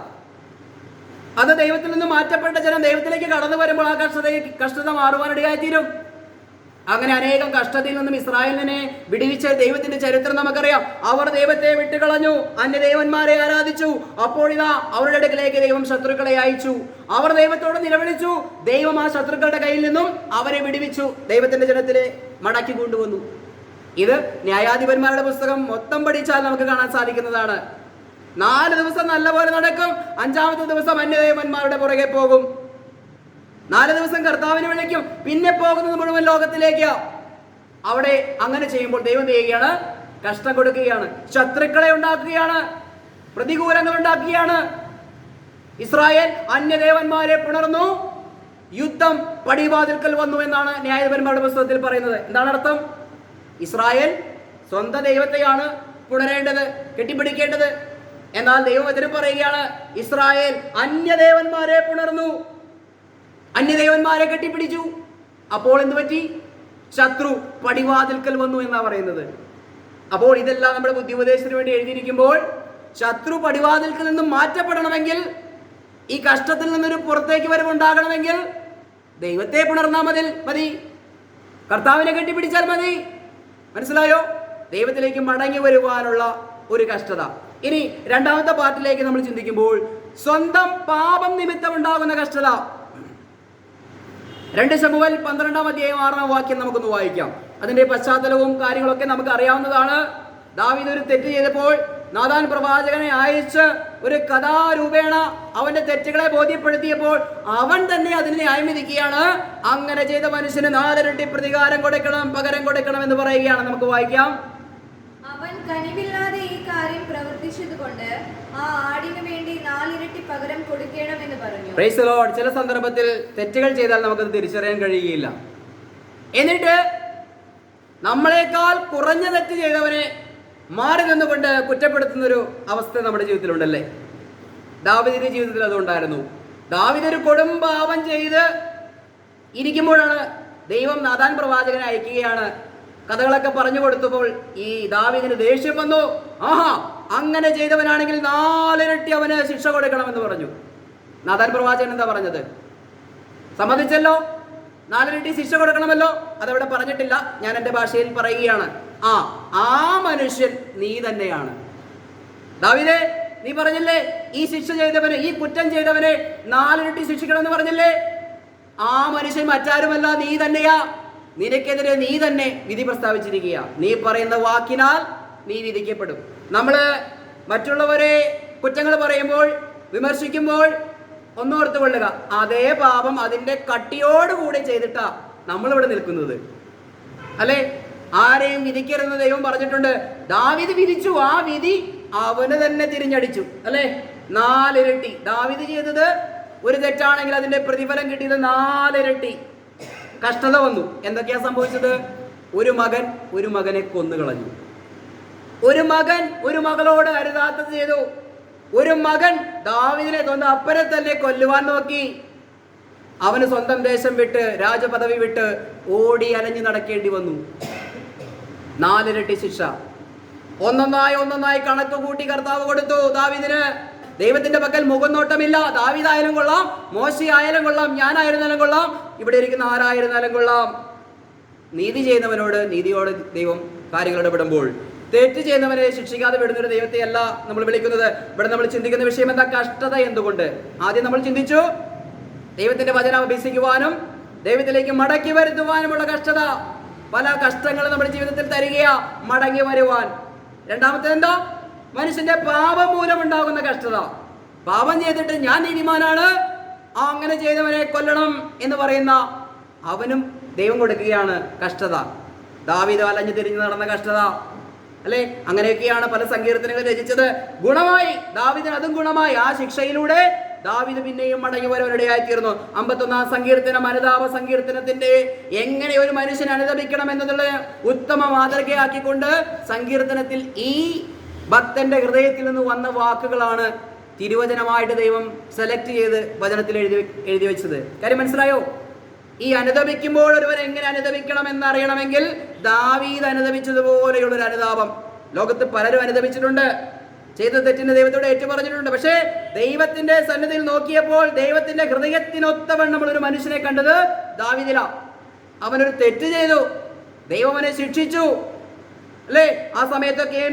[SPEAKER 1] അത് ദൈവത്തിൽ നിന്ന് മാറ്റപ്പെട്ട ജനം ദൈവത്തിലേക്ക് കടന്നു വരുമ്പോൾ ആ കഷ്ടത മാറുവാനിടയായിത്തീരും. അങ്ങനെ അനേകം കഷ്ടതയിൽ നിന്നും ഇസ്രായേലിനെ വിടുവിച്ച ദൈവത്തിന്റെ ചരിത്രം നമുക്കറിയാം. അവർ ദൈവത്തെ വിട്ടുകളഞ്ഞു, അന്യദേവന്മാരെ ആരാധിച്ചു. അപ്പോൾ ഇതാ അവരുടെ അടുക്കലേക്ക് ദൈവം ശത്രുക്കളെ അയച്ചു. അവർ ദൈവത്തോട് നിലവിളിച്ചു. ദൈവം ആ ശത്രുക്കളുടെ കയ്യിൽ നിന്നും അവരെ വിടുവിച്ചു, ദൈവത്തിന്റെ ജനത്തിലെ മടക്കി കൊണ്ടുവന്നു. ഇത് ന്യായാധിപന്മാരുടെ പുസ്തകം മൊത്തം പഠിച്ചാൽ നമുക്ക് കാണാൻ സാധിക്കുന്നതാണ്. 4 ദിവസം നല്ലപോലെ നടക്കും, 5-ാമത്തെ ദിവസം അന്യദേവന്മാരുടെ പുറകെ പോകും. 4 ദിവസം കർത്താവിനെ വിളിക്കും, പിന്നെ പോകുന്നത് മുഴുവൻ ലോകത്തിലേക്ക്. അവിടെ അങ്ങനെ ചെയ്യുമ്പോൾ ദൈവം ചെയ്യുകയാണ്, കഷ്ടം കൊടുക്കുകയാണ്, ശത്രുക്കളെ ഉണ്ടാക്കുകയാണ്, പ്രതികൂലങ്ങൾ ഉണ്ടാക്കുകയാണ്. ഇസ്രായേൽ അന്യദേവന്മാരെ പുണർന്നു, യുദ്ധം പടിവാതിൽക്കൽ വന്നു എന്നാണ് ന്യായാധിപന്മാരുടെ പുസ്തകത്തിൽ പറയുന്നത്. എന്താണ് അർത്ഥം? ഇസ്രായേൽ സ്വന്തം ദൈവത്തെയാണ് പുണരേണ്ടത്, കെട്ടിപ്പിടിക്കേണ്ടത്. എന്നാൽ ദൈവവചനം പറയുകയാണ്, ഇസ്രായേൽ അന്യദേവന്മാരെ പുണർന്നു, അന്യദേവന്മാരെ കെട്ടിപ്പിടിച്ചു. അപ്പോൾ എന്ത് പറ്റി? ശത്രു പടിവാതിൽക്കൽ വന്നു എന്നാ പറയുന്നത്. അപ്പോൾ ഇതെല്ലാം നമ്മുടെ ബുദ്ധിപദേശത്തിന് വേണ്ടി എഴുതിയിരിക്കുമ്പോൾ ശത്രു പടിവാതിൽക്കൽ നിന്നും മാറ്റപ്പെടണമെങ്കിൽ, ഈ കഷ്ടത്തിൽ നിന്നൊരു പുറത്തേക്ക് വരവുണ്ടാകണമെങ്കിൽ ദൈവത്തെ പുണർന്നാൽ മതി, കർത്താവിനെ കെട്ടിപ്പിടിച്ചാൽ മതി. മനസ്സിലായോ? ദൈവത്തിലേക്ക് മടങ്ങി വരുവാനുള്ള ഒരു കഷ്ടത. ഇനി രണ്ടാമത്തെ പാർട്ടിലേക്ക് നമ്മൾ ചിന്തിക്കുമ്പോൾ സ്വന്തം പാപം നിമിത്തം ഉണ്ടാകുന്ന കഷ്ടത. 2 ശമൂവേൽ 12-ാം അധ്യായം 6-ാം വാക്യം നമുക്കൊന്ന് വായിക്കാം. അതിന്റെ പശ്ചാത്തലവും കാര്യങ്ങളൊക്കെ നമുക്ക് അറിയാവുന്നതാണ്. ദാവീദ് ഒരു തെറ്റ് ചെയ്തപ്പോൾ നാഥാൻ പ്രവാചകനെ അയച്ച് ഒരു കഥാരൂപേണ അവന്റെ തെറ്റുകളെ ബോധ്യപ്പെടുത്തിയപ്പോൾ അവൻ തന്നെ അതിനെ ന്യായം വിധിക്കുകയാണ്. അങ്ങനെ ചെയ്ത മനുഷ്യന് 4 ഇരട്ടി പ്രതികാരം കൊടുക്കണം, പകരം കൊടുക്കണം എന്ന് പറയുകയാണ്. നമുക്ക് വായിക്കാം.
[SPEAKER 2] അവൻ കനിവില്ലാതെ ഈ കാര്യം പ്രവർത്തിച്ചതുകൊണ്ട് ആ ആടിനു വേണ്ടി 4 ഇരട്ടി പകരം കൊടുക്കണമെന്ന് പറഞ്ഞു.
[SPEAKER 1] Price the Lord. ചില സന്ദർഭത്തിൽ തെറ്റുകൾ ചെയ്താൽ നമുക്കത് തിരിച്ചറിയാൻ കഴിയുകയില്ല. എന്നിട്ട് നമ്മളെക്കാൾ കുറഞ്ഞ തെറ്റ് ചെയ്തവനെ മാറി നിന്നുകൊണ്ട് കുറ്റപ്പെടുത്തുന്നൊരു അവസ്ഥ നമ്മുടെ ജീവിതത്തിലുണ്ടല്ലേ? ദാവീദിന്റെ ജീവിതത്തിൽ അതുണ്ടായിരുന്നു. ദാവീദ് ഒരു കൊടും പാപം ചെയ്ത് ഇരിക്കുമ്പോഴാണ് ദൈവം നാഥാൻ പ്രവാചകനെ അയക്കുകയാണ്. കഥകളൊക്കെ പറഞ്ഞു കൊടുത്തപ്പോൾ ഈ ദാവീദിന് ദേഷ്യം വന്നു. ആഹാ, അങ്ങനെ ചെയ്തവനാണെങ്കിൽ 4 ഇരട്ടി അവന് ശിക്ഷ കൊടുക്കണമെന്ന് പറഞ്ഞു. നാഥാൻ പ്രവാചകൻ എന്താ പറഞ്ഞത്? സമ്മതിച്ചല്ലോ, 4 ഇരട്ടി ശിക്ഷ കൊടുക്കണമല്ലോ. അതവിടെ പറഞ്ഞിട്ടില്ല, ഞാൻ എൻ്റെ ഭാഷയിൽ പറയുകയാണ്. ആ മനുഷ്യൻ നീ തന്നെയാണ്. ദാവീദേ, നീ പറഞ്ഞില്ലേ ഈ ശിക്ഷ ചെയ്തവന്, ഈ കുറ്റം ചെയ്തവനെ 4 ഇരട്ടി ശിക്ഷിക്കണമെന്ന് പറഞ്ഞില്ലേ? ആ മനുഷ്യൻ മറ്റാരുമല്ല, നീ തന്നെയാ. നിനക്കെതിരെ നീ തന്നെ വിധി പ്രസ്താവിച്ചിരിക്കുക. നീ പറയുന്ന വാക്കിനാൽ നീ വിധിക്കപ്പെടും. നമ്മള് മറ്റുള്ളവരെ കുറ്റങ്ങൾ പറയുമ്പോൾ, വിമർശിക്കുമ്പോൾ ഒന്നോർത്ത് കൊള്ളുക, അതേ പാപം അതിന്റെ കട്ടിയോടുകൂടി ചെയ്തിട്ടാ നമ്മളിവിടെ നിൽക്കുന്നത്, അല്ലെ? ആരെയും വിധിക്കരുതെന്ന് ദൈവം പറഞ്ഞിട്ടുണ്ട്. ദാവീദ് വിധിച്ചു, ആ വിധി അവന് തന്നെ തിരിഞ്ഞടിച്ചു, അല്ലെ? 4 ഇരട്ടി. ദാവീദ് ചെയ്തത് ഒരു തെറ്റാണെങ്കിൽ അതിന്റെ പ്രതിഫലം കിട്ടിയത് 4 ഇരട്ടി കഷ്ടത വന്നു. എന്തൊക്കെയാ സംഭവിച്ചത്? ഒരു മകൻ ഒരു മകനെ കൊന്നുകളഞ്ഞു. ഒരു മകൻ ഒരു മകളോട് അരുതാത്തത് ചെയ്തു. ഒരു മകൻ ദാവീദിനെ സ്വന്തം അപ്പനെ തന്നെ കൊല്ലുവാൻ നോക്കി. അവന് സ്വന്തം ദേശം വിട്ട്, രാജപദവി വിട്ട് ഓടി അലഞ്ഞു നടക്കേണ്ടി വന്നു. 4 ഇരട്ടി ശിക്ഷ. ഒന്നൊന്നായി കണക്ക് കൂട്ടി കർത്താവ് കൊടുത്തു ദാവീദിന്. ദൈവത്തിന്റെ പക്കൽ മുഖനോട്ടമില്ല. ദാവീദായാലും കൊള്ളാം, മോശെ ആയാലും കൊള്ളാം, ഞാനായിരുന്നാലും കൊള്ളാം, ഇവിടെ ഇരിക്കുന്ന ആരായിരുന്നാലും കൊള്ളാം, നീതി ചെയ്യുന്നവനോട് നീതിയോട് ദൈവം കാര്യങ്ങൾ ഇടപെടുമ്പോൾ തെറ്റ് ചെയ്യുന്നവനെ ശിക്ഷിക്കാതെ വിടുന്നൊരു ദൈവത്തെയല്ല നമ്മൾ വിളിക്കുന്നത്. ഇവിടെ നമ്മൾ ചിന്തിക്കുന്ന വിഷയം എന്താ? കഷ്ടത എന്തുകൊണ്ട്? ആദ്യം നമ്മൾ ചിന്തിച്ചു ദൈവത്തിന്റെ വചനം അഭ്യസിക്കുവാനും ദൈവത്തിലേക്ക് മടക്കി വരുത്തുവാനുമുള്ള കഷ്ടത. പല കഷ്ടങ്ങളും നമ്മുടെ ജീവിതത്തിൽ തരികയാ മടങ്ങി വരുവാൻ. രണ്ടാമത്തെ എന്താ? മനുഷ്യന്റെ പാപം മൂലമുണ്ടാകുന്ന കഷ്ടത. പാപം ചെയ്തിട്ട് ഞാൻ നീതിമാനാണ്, അങ്ങനെ ചെയ്തവനെ കൊല്ലണം എന്ന് പറയുന്ന അവനും ദൈവം കൊടുക്കുകയാണ് കഷ്ടത. ദാവീദ് അലഞ്ഞു തിരിഞ്ഞു നടന്ന കഷ്ടത, അല്ലെ? അങ്ങനെയൊക്കെയാണ് പല സങ്കീർത്തനങ്ങൾ രചിച്ചത്. ഗുണമായി ദാവീദിന്, അതും ഗുണമായി. ആ ശിക്ഷയിലൂടെ ദാവീദ് പിന്നെയും മടങ്ങി വരുവാനിടയായി തീർന്നു. 51-ാം സങ്കീർത്തനം അനുതാപ സങ്കീർത്തനത്തിന്റെ എങ്ങനെ ഒരു മനുഷ്യൻ അനുദപിക്കണം എന്നതുള്ള ഉത്തമ മാതൃകയാക്കിക്കൊണ്ട് സങ്കീർത്തനത്തിൽ ഈ ഭക്തന്റെ ഹൃദയത്തിൽ നിന്ന് വന്ന വാക്കുകളാണ് തിരുവചനമായിട്ട് ദൈവം സെലക്ട് ചെയ്ത് വചനത്തിൽ എഴുതി വെച്ചത്. കാര്യം മനസ്സിലായോ? ഈ അനുദപിക്കുമ്പോൾ ഒരുവൻ എങ്ങനെ അനുദപിക്കണം എന്നറിയണമെങ്കിൽ ദാവീദ് അനുദപിച്ചതുപോലെയുള്ളൊരു അനുതാപം ലോകത്ത് പലരും അനുദപിച്ചിട്ടുണ്ട്. ചെയ്ത തെറ്റിന് ദൈവത്തോട് ഏറ്റുപറഞ്ഞിട്ടുണ്ട്. പക്ഷേ ദൈവത്തിന്റെ സന്നിധിയിൽ നോക്കിയപ്പോൾ ദൈവത്തിന്റെ ഹൃദയത്തിനൊത്തവണ്ണം ഒരു മനുഷ്യനെ കണ്ടത് ദാവീദിലാ. അവനൊരു തെറ്റ് ചെയ്തു, ദൈവം അവനെ ശിക്ഷിച്ചു, അല്ലേ? ആ സമയത്തൊക്കെയും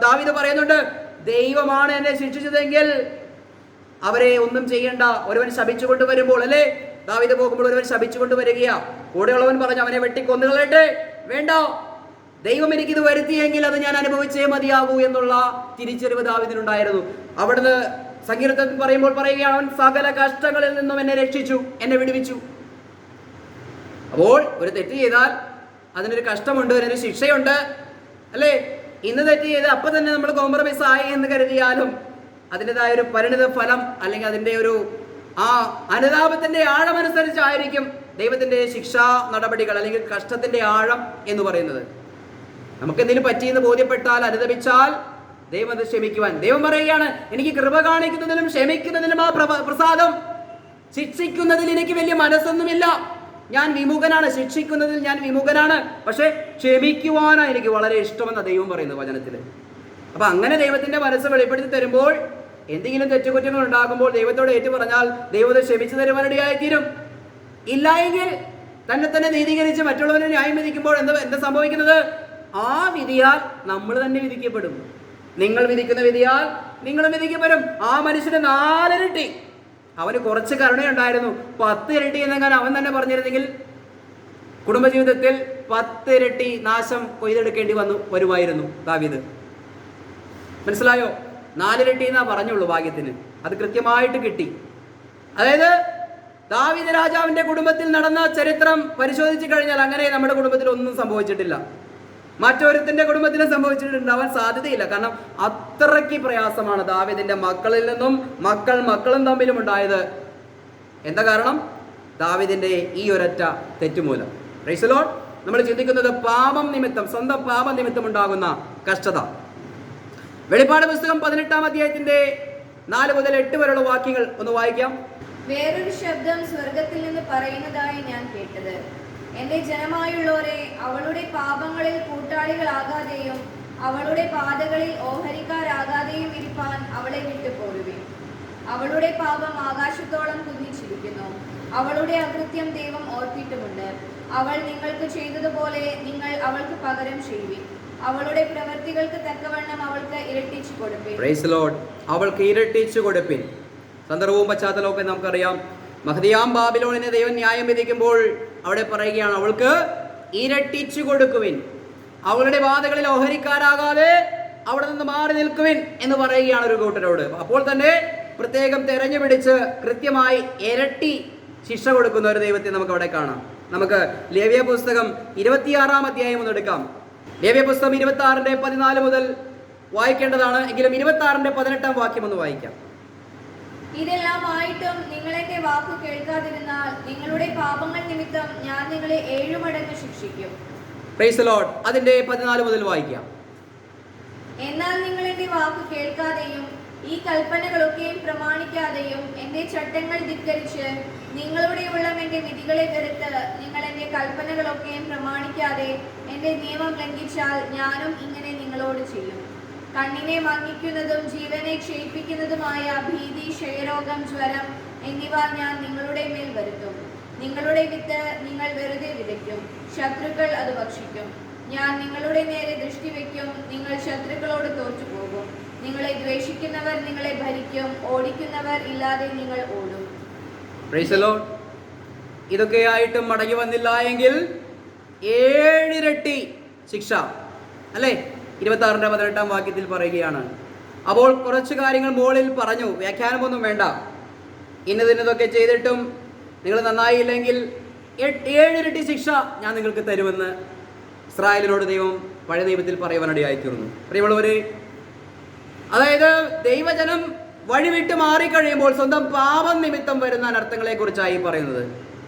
[SPEAKER 1] ദാവീദ് പറയുന്നുണ്ട്, ദൈവമാണ് എന്നെ ശിക്ഷിച്ചതെങ്കിൽ അവരെ ഒന്നും ചെയ്യണ്ട. ഒരുവൻ ശപിച്ചുകൊണ്ട് വരുമ്പോൾ, അല്ലേ, ദാവീദ് പോകുമ്പോൾ ഒരുവൻ ശപിച്ചുകൊണ്ട് വരികയാ. കൂടെയുള്ളവൻ പറഞ്ഞു അവനെ വെട്ടിക്കൊന്നുകളട്ടെ, വേണ്ട, ദൈവം എനിക്കിത് വരുത്തിയെങ്കിൽ അത് ഞാൻ അനുഭവിച്ചേ മതിയാകൂ എന്നുള്ള തിരിച്ചറിവ് ദാവീദിനുണ്ടായിരുന്നു. അവിടുന്ന് സങ്കീർത്തനത്തിൽ പറയുമ്പോൾ പറയുകയാണ്, അവൻ സകല കഷ്ടങ്ങളിൽ നിന്നും എന്നെ രക്ഷിച്ചു, എന്നെ വിടുവിച്ചു. അപ്പോൾ ഒരു തെറ്റ് ചെയ്താൽ അതിനൊരു കഷ്ടമുണ്ട്, അതിനൊരു ശിക്ഷയുണ്ട്, അല്ലേ? ഇന്ന് തെറ്റ് ചെയ്ത് അപ്പം തന്നെ നമ്മൾ കോംപ്രമൈസ് ആയി എന്ന് കരുതിയാലും അതിൻ്റെതായ ഒരു പരിണിത ഫലം അല്ലെങ്കിൽ അതിൻ്റെ ഒരു ആ അനുതാപത്തിന്റെ ആഴമനുസരിച്ചായിരിക്കും ദൈവത്തിന്റെ ശിക്ഷാ നടപടികൾ അല്ലെങ്കിൽ കഷ്ടത്തിന്റെ ആഴം എന്ന് പറയുന്നത്. നമുക്കെന്തെങ്കിലും പറ്റിയെന്ന് ബോധ്യപ്പെട്ടാൽ, അനുദപിച്ചാൽ ദൈവം അത് ക്ഷമിക്കുവാൻ. ദൈവം പറയുകയാണ്, എനിക്ക് കൃപ കാണിക്കുന്നതിലും ക്ഷമിക്കുന്നതിലും ആ പ്രസാദം. ശിക്ഷിക്കുന്നതിൽ എനിക്ക് വലിയ മനസ്സൊന്നുമില്ല, ഞാൻ വിമുഖനാണ്. ശിക്ഷിക്കുന്നതിൽ ഞാൻ വിമുഖനാണ്, പക്ഷെ ക്ഷമിക്കുവാനാണ് എനിക്ക് വളരെ ഇഷ്ടമെന്ന ദൈവം പറയുന്നത് വചനത്തിൽ. അപ്പൊ അങ്ങനെ ദൈവത്തിന്റെ മനസ്സ് വെളിപ്പെടുത്തി തരുമ്പോൾ, എന്തെങ്കിലും തെറ്റുകുറ്റങ്ങൾ ഉണ്ടാകുമ്പോൾ ദൈവത്തോട് ഏറ്റു പറഞ്ഞാൽ ദൈവത്തെ ക്ഷമിച്ചു തരുവാനിടയായി തീരും. ഇല്ല എങ്കിൽ തന്നെ നീതീകരിച്ച് മറ്റുള്ളവരെ ന്യായം വിധിക്കുമ്പോൾ എന്താ സംഭവിക്കുന്നത്? ആ വിധിയാൽ നമ്മൾ തന്നെ വിധിക്കപ്പെടും. നിങ്ങൾ വിധിക്കുന്ന വിധിയാൽ നിങ്ങളും വിധിക്കപ്പെടും. ആ മനുഷ്യന് 4 ഇരട്ടി, അവന് കുറച്ച് കരുണയുണ്ടായിരുന്നു. 10 ഇരട്ടി എന്നെങ്ങനെ അവൻ തന്നെ പറഞ്ഞിരുന്നെങ്കിൽ കുടുംബജീവിതത്തിൽ 10 ഇരട്ടി നാശം കൊയ്തെടുക്കേണ്ടി വരുമായിരുന്നു ദാവീദ്. മനസ്സിലായോ? 4 ഇരട്ടി എന്നാ പറഞ്ഞുള്ളൂ ഭാഗ്യത്തിന്. അത് കൃത്യമായിട്ട് കിട്ടി. അതായത് ദാവീദ് രാജാവിന്റെ കുടുംബത്തിൽ നടന്ന ചരിത്രം പരിശോധിച്ചു കഴിഞ്ഞാൽ അങ്ങനെ നമ്മുടെ കുടുംബത്തിൽ ഒന്നും സംഭവിച്ചിട്ടില്ല. മറ്റൊരുത്തിന്റെ കുടുംബത്തിന് സംഭവിച്ചിട്ടുണ്ടാവാൻ സാധ്യതയില്ല. കാരണം അത്രയ്ക്ക് പ്രയാസമാണ് ദാവീദിന്റെ മക്കളിൽ നിന്നും മക്കളും തമ്മിലും ഉണ്ടായത്. എന്താ കാരണം? ദാവീദിന്റെ ഈ ഒരൊറ്റ തെറ്റുമൂലം. Price the Lord. നമ്മൾ ചിന്തിക്കുന്നത് പാപം നിമിത്തം, സ്വന്തം പാപം നിമിത്തം ഉണ്ടാകുന്ന കഷ്ടത. വെളിപ്പാട് പുസ്തകം 18-ാം അധ്യായത്തിന്റെ 4 മുതൽ 8 വരെയുള്ള വാക്യങ്ങൾ ഒന്ന് വായിക്കാം.
[SPEAKER 2] വേറൊരു ശബ്ദം സ്വർഗത്തിൽ നിന്ന് പറയുന്നതായി ഞാൻ കേട്ടത്, എന്റെ ജനമായുള്ളവരെ, അവളുടെ പാപങ്ങളിൽ കൂട്ടാളികളാകാതെയും അവളുടെ പാതകളിൽ ഓഹരിക്കാരാകാതെയും ഇരിപ്പാൻ അവളെ വിട്ടുപോരുവിൻ. അവളുടെ പാപം ആകാശത്തോളം കുന്നിച്ചിരിക്കുന്നു, അവളുടെ അകൃത്യം ദൈവം ഓർത്തിട്ടുമുണ്ട്. അവൾ നിങ്ങൾക്ക് ചെയ്തതുപോലെ നിങ്ങൾ അവൾക്ക് പകരം ചെയ്യുവിൻ. അവളുടെ പ്രവൃത്തികൾക്ക് തക്കവണ്ണം അവൾക്ക് ഇരട്ടിച്ചു കൊടുപ്പിൻ.
[SPEAKER 1] Praise the lord. അവൾക്ക് ഇരട്ടിച്ചു കൊടുപ്പിൻ. സന്ദർഭവും പശ്ചാത്തലമൊക്കെ നമുക്കറിയാം. മഹദിയാം ബാബിലോണിനെ ദൈവം ന്യായം വിധിക്കുമ്പോൾ അവിടെ പറയുകയാണ്, അവൾക്ക് ഇരട്ടിച്ചു കൊടുക്കുവിൻ, അവളുടെ വാതകളിൽ ഓഹരിക്കാരാകാതെ അവിടെ നിന്ന് മാറി നിൽക്കുവിൻ എന്ന് പറയുകയാണ് ഒരു കൂട്ടരോട്. അപ്പോൾ തന്നെ പ്രത്യേകം തെരഞ്ഞു പിടിച്ച് കൃത്യമായി ഇരട്ടി ശിക്ഷ കൊടുക്കുന്ന ഒരു ദൈവത്തെ നമുക്ക് അവിടെ കാണാം. നമുക്ക് ലേവ്യ പുസ്തകം 26-ാം അധ്യായം ഒന്ന് എടുക്കാം. ലേവ്യ പുസ്തകം 26-ന്റെ 14 മുതൽ വായിക്കേണ്ടതാണ്, എങ്കിലും 26-ന്റെ 18-ാം വാക്യം ഒന്ന് വായിക്കാം.
[SPEAKER 2] ഇതെല്ലാം ആയിട്ടും നിങ്ങൾ എന്റെ വാക്കു കേൾക്കാതിരുന്നാൽ നിങ്ങളുടെ പാപങ്ങൾ നിമിത്തം ഞാൻ നിങ്ങളെ 7 മടങ്ങ് ശിക്ഷിക്കും.
[SPEAKER 1] Price the Lord. അതിന്റെ 14 മുതൽ വായിക്കാം.
[SPEAKER 2] എന്നാൽ നിങ്ങൾ എന്റെ വാക്കു കേൾക്കാതെയും ഈ കൽപ്പനകളൊക്കെയും പ്രമാണിക്കാതെയും എന്റെ ചട്ടങ്ങൾ ധിക്കരിച്ച് നിങ്ങളുടെ ഉള്ളം എന്റെ വിധികളെ വെറുത്ത് നിങ്ങൾ എന്റെ കൽപ്പനകളൊക്കെയും പ്രമാണിക്കാതെ എന്റെ നിയമം ലംഘിച്ചാൽ ഞാനും ഇങ്ങനെ നിങ്ങളോട് ചെയ്യും. കണ്ണിനെ മങ്ങിക്കുന്നതും ജീവനെ ക്ഷയിപ്പിക്കുന്നതുമായ ഭീതി, ക്ഷയരോഗം, ജ്വരം എന്നിവ ഞാൻ നിങ്ങളുടെ മേൽ വരുത്തും. നിങ്ങളുടെ വിത്ത് നിങ്ങൾ വെറുതെ വിതയ്ക്കും, ശത്രുക്കൾ അത് ഭക്ഷിക്കും. ഞാൻ നിങ്ങളുടെ നേരെ ദൃഷ്ടി വയ്ക്കും, നിങ്ങൾ ശത്രുക്കളോട് തോറ്റുപോകും. നിങ്ങളെ ദ്വേഷിക്കുന്നവർ നിങ്ങളെ ഭരിക്കും, ഓടിക്കുന്നവർ ഇല്ലാതെ നിങ്ങൾ ഓടും.
[SPEAKER 1] Price the Lord. ഇതൊക്കെയായിട്ടും മടങ്ങി വന്നില്ല എങ്കിൽ 7 ഇരട്ടി ശിക്ഷ, അല്ലേ? 26-ന്റെ 18-ാം വാക്യത്തിൽ പറയുകയാണ്. അപ്പോൾ കുറച്ച് കാര്യങ്ങൾ മുകളിൽ പറഞ്ഞു, വ്യാഖ്യാനമൊന്നും വേണ്ട. ഇന്നതൊക്കെ ചെയ്തിട്ടും നിങ്ങൾ നന്നായില്ലെങ്കിൽ 7 ഇരട്ടി ശിക്ഷ ഞാൻ നിങ്ങൾക്ക് തരുമെന്ന് ഇസ്രായേലിനോട് ദൈവം പഴയ നിയമത്തിൽ പറയുവാനിടയായിത്തീർന്നു. പ്രിയമുള്ളവരെ, അതായത് ദൈവജനം വഴിവിട്ട് മാറിക്കഴിയുമ്പോൾ സ്വന്തം പാപം നിമിത്തം വരുന്ന അനർത്ഥങ്ങളെ കുറിച്ചായി പറയുന്നത്,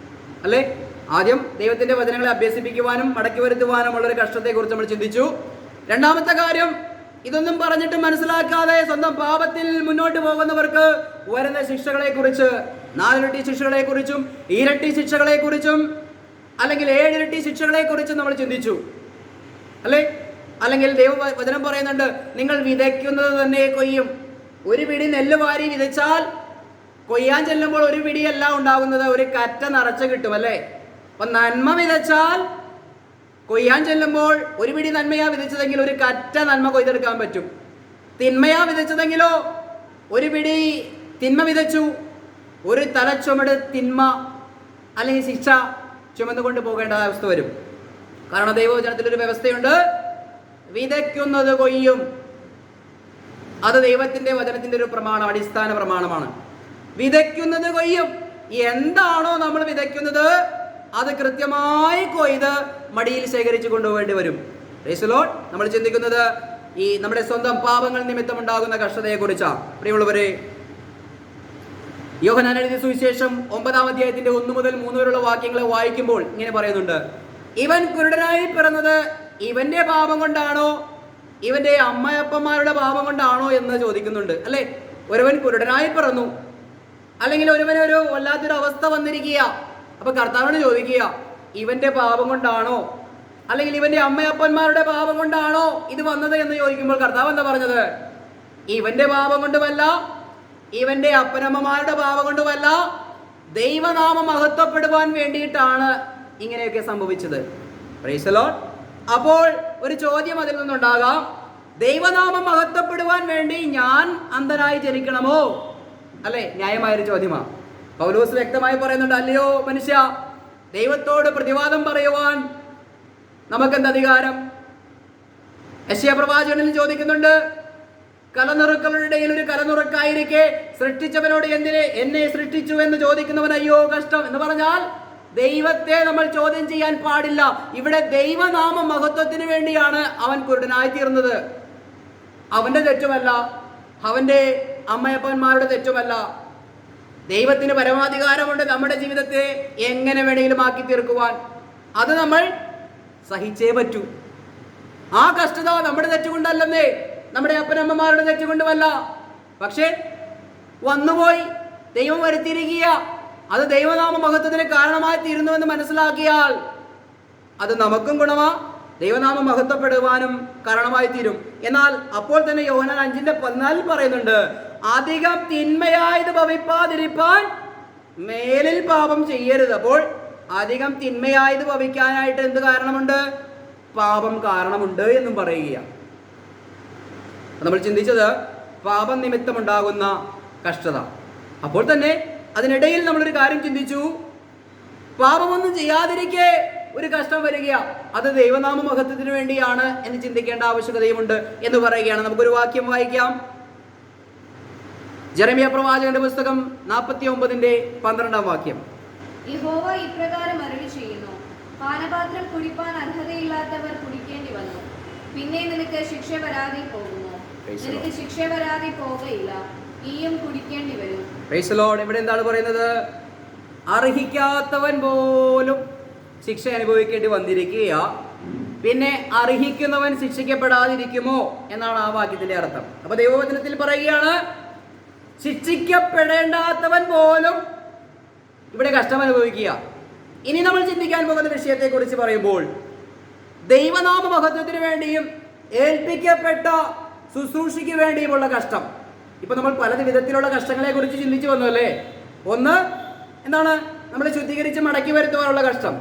[SPEAKER 1] അല്ലേ? ആദ്യം ദൈവത്തിന്റെ വചനങ്ങളെ അഭ്യസിപ്പിക്കുവാനും മടക്കി വരുത്തുവാനുമുള്ളൊരു കഷ്ടത്തെക്കുറിച്ച് നമ്മൾ ചിന്തിച്ചു. രണ്ടാമത്തെ കാര്യം, ഇതൊന്നും പറഞ്ഞിട്ട് മനസ്സിലാക്കാതെ സ്വന്തം പാപത്തിൽ മുന്നോട്ട് പോകുന്നവർക്ക് വരുന്ന ശിക്ഷകളെ കുറിച്ച്, 4 ഇരട്ടി ശിക്ഷകളെ കുറിച്ചും ഇരട്ടി ശിക്ഷകളെ കുറിച്ചും അല്ലെങ്കിൽ 7 ഇരട്ടി ശിക്ഷകളെ കുറിച്ചും നമ്മൾ ചിന്തിച്ചു, അല്ലേ? അല്ലെങ്കിൽ ദൈവവചനം പറയുന്നുണ്ട്, നിങ്ങൾ വിതയ്ക്കുന്നത് തന്നെ കൊയ്യും. ഒരു പിടി നെല്ല് വാരി വിതച്ചാൽ കൊയ്യാൻ ചെല്ലുമ്പോൾ ഒരു പിടിയല്ല ഉണ്ടാകുന്നത്, ഒരു കറ്റ നിറച്ച് കിട്ടും, അല്ലേ? അപ്പൊ നന്മ വിതച്ചാൽ കൊയ്യാൻ ചെല്ലുമ്പോൾ ഒരു പിടി നന്മയാ വിതച്ചതെങ്കിൽ ഒരു കറ്റ നന്മ കൊയ്തെടുക്കാൻ പറ്റും. തിന്മയാ വിതച്ചതെങ്കിലോ ഒരു പിടി തിന്മ വിതച്ചു, ഒരു തലച്ചുമട് തിന്മ അല്ലെങ്കിൽ ശിക്ഷ ചുമന്നുകൊണ്ട് പോകേണ്ട അവസ്ഥ വരും. കാരണം ദൈവവചനത്തിലൊരു വ്യവസ്ഥയുണ്ട്, വിതയ്ക്കുന്നത് കൊയ്യും. അത് ദൈവത്തിന്റെ വചനത്തിന്റെ ഒരു പ്രമാണം, അടിസ്ഥാന പ്രമാണമാണ്. വിതയ്ക്കുന്നത് കൊയ്യും. എന്താണോ നമ്മൾ വിതയ്ക്കുന്നത് അത് കൃത്യമായി കൊയ്ത് മടിയിൽ ശേഖരിച്ചു കൊണ്ടുപോകേണ്ടി വരും. Price the Lord. നമ്മൾ ചിന്തിക്കുന്നത് ഈ നമ്മുടെ സ്വന്തം പാപങ്ങൾ നിമിത്തം ഉണ്ടാകുന്ന കഷ്ടതയെ കുറിച്ചാണ്. പ്രിയമുള്ളവരെ, യോഹന്നാൻ എഴുതിയ സുവിശേഷം 9-ാം അധ്യായത്തിന്റെ 1 മുതൽ 3 വരെയുള്ള വാക്യങ്ങളെ വായിക്കുമ്പോൾ ഇങ്ങനെ പറയുന്നുണ്ട്, ഇവൻ കുരുടനായി പിറന്നത് ഇവന്റെ പാപം കൊണ്ടാണോ ഇവന്റെ അമ്മയപ്പന്മാരുടെ പാപം കൊണ്ടാണോ എന്ന് ചോദിക്കുന്നുണ്ട്, അല്ലെ? ഒരുവൻ കുരുടനായി പിറന്നു, അല്ലെങ്കിൽ ഒരുവന് ഒരു വല്ലാത്തൊരു അവസ്ഥ വന്നിരിക്കുക. അപ്പൊ കർത്താവിനോട് ചോദിക്കുക, ഇവന്റെ പാപം കൊണ്ടാണോ അല്ലെങ്കിൽ ഇവന്റെ അമ്മയപ്പന്മാരുടെ പാപം കൊണ്ടാണോ ഇത് വന്നത് എന്ന് ചോദിക്കുമ്പോൾ കർത്താവ് എന്താ പറഞ്ഞത്? ഇവന്റെ പാപം കൊണ്ടുമല്ല, ഇവന്റെ അപ്പനമ്മമാരുടെ പാപം കൊണ്ടുമല്ല, ദൈവനാമം മഹത്വപ്പെടുവാൻ വേണ്ടിയിട്ടാണ് ഇങ്ങനെയൊക്കെ സംഭവിച്ചത്. Price the Lord. അപ്പോൾ ഒരു ചോദ്യം അതിൽ നിന്നുണ്ടാകാം, ദൈവനാമം മഹത്വപ്പെടുവാൻ വേണ്ടി ഞാൻ അന്ധനായി ജനിക്കണമോ? അല്ലെ? ന്യായമായൊരു ചോദ്യമാണ്. പൗലോസ് വ്യക്തമായി പറയുന്നുണ്ട്, അല്ലയോ മനുഷ്യ, ദൈവത്തോട് പ്രതിവാദം പറയുവാൻ നമുക്കെന്ത് അധികാരം? യെശയ്യാ പ്രവാചകനിൽ ചോദിക്കുന്നുണ്ട്, കലനുറുക്കളുടെ ഇടയിൽ ഒരു കലനുറുക്കായിരിക്കെ സൃഷ്ടിച്ചവനോട് എന്തിനെ എന്നെ സൃഷ്ടിച്ചു എന്ന് ചോദിക്കുന്നവൻ അയ്യോ കഷ്ടം എന്ന് പറഞ്ഞാൽ ദൈവത്തെ നമ്മൾ ചോദ്യം ചെയ്യാൻ പാടില്ല. ഇവിടെ ദൈവനാമ മഹത്വത്തിന് വേണ്ടിയാണ് അവൻ കുരുടനായി തീർന്നത്. അവന്റെ തെറ്റുമല്ല, അവന്റെ അമ്മയപ്പന്മാരുടെ തെറ്റുമല്ല. ദൈവത്തിന് പരമാധികാരമുണ്ട് നമ്മുടെ ജീവിതത്തെ എങ്ങനെ വേണമെങ്കിലും ആക്കി തീർക്കുവാൻ. അത് നമ്മൾ സഹിച്ചേ പറ്റൂ. ആ കഷ്ടത നമ്മുടെ തെറ്റുകൊണ്ടല്ലെന്നേ, നമ്മുടെ അപ്പനമ്മമാരുടെ തെറ്റുകൊണ്ടുമല്ല. പക്ഷേ വന്നുപോയി, ദൈവം വരുത്തിയിരിക്കുക. അത് ദൈവനാമ മഹത്വത്തിന് കാരണമായി തീരുന്നുവെന്ന് മനസ്സിലാക്കിയാൽ അത് നമുക്കും ഗുണമാ, ദൈവനാമ മഹത്വപ്പെടുവാനും കാരണമായി തീരും. എന്നാൽ അപ്പോൾ തന്നെ യോഹന്നാൻ 5:14 പറയുന്നുണ്ട്, അധികം തിന്മയായത് ഭവിപ്പാതിരിപ്പാൻ മേലിൽ പാപം ചെയ്യരുത്. അപ്പോൾ അധികം തിന്മയായത് ഭവിക്കാനായിട്ട് എന്ത് കാരണമുണ്ട്? പാപം കാരണമുണ്ട് എന്നും പറയുകയാണ്. നമ്മൾ ചിന്തിച്ചത് പാപം നിമിത്തമുണ്ടാകുന്ന കഷ്ടത. അപ്പോൾ തന്നെ അതിനിടയിൽ നമ്മളൊരു കാര്യം ചിന്തിച്ചു, പാപമൊന്നും ചെയ്യാതിരിക്കെ ഒരു കഷ്ടം വരിക, അത് ദൈവനാമ മഹത്വത്തിന് വേണ്ടിയാണ് എന്ന് ചിന്തിക്കേണ്ട ആവശ്യകതയുമുണ്ട് എന്ന് പറയുകയാണ്. നമുക്കൊരു വാക്യം വായിക്കാം. ജെറമ്യ പ്രവാചകന്റെ പുസ്തകം 49:12 വാക്യം.
[SPEAKER 2] യഹോവ ഇപ്രകാരം അരുളി ചെയ്യുന്നു, പാനപാത്രം കുടിപ്പാൻ അർഹതയില്ലാത്തവർ കുടിക്കേണ്ടി വന്നു. പിന്നെ നിനക്ക് ശിക്ഷ വരാതെ പോകുമോ? നിനക്ക് ശിക്ഷ വരാതെ പോകയില്ല, ഈയും കുടിക്കേണ്ടി വരും.
[SPEAKER 1] Price the Lord. ഇവിടെ എന്താണ് പറയുന്നത്? അർഹിക്കാത്തവൻ പോലും ശിക്ഷ അനുഭവിക്കേണ്ടി വന്നിരിക്കുക, പിന്നെ അർഹിക്കുന്നവൻ ശിക്ഷിക്കപ്പെടാതിരിക്കുമോ എന്നാണ് ആ വാക്യത്തിന്റെ അർത്ഥം. അപ്പൊ ദൈവവചനത്തിൽ പറയുകയാണ്, ശിക്ഷിക്കപ്പെടേണ്ടാത്തവൻ പോലും ഇവിടെ കഷ്ടം അനുഭവിക്കുക. ഇനി നമ്മൾ ചിന്തിക്കാൻ പോകുന്ന വിഷയത്തെ കുറിച്ച് പറയുമ്പോൾ, ദൈവനാമ മഹത്വത്തിന് വേണ്ടിയും ഏൽപ്പിക്കപ്പെട്ട ശുശ്രൂഷയ്ക്ക് വേണ്ടിയുമുള്ള കഷ്ടം. ഇപ്പൊ നമ്മൾ പല വിധത്തിലുള്ള കഷ്ടങ്ങളെ കുറിച്ച് ചിന്തിച്ചു വന്നു അല്ലേ. ഒന്ന് എന്താണ്? നമ്മളെ ശുദ്ധീകരിച്ച് മടക്കി വരുത്തുവാനുള്ള കഷ്ടം.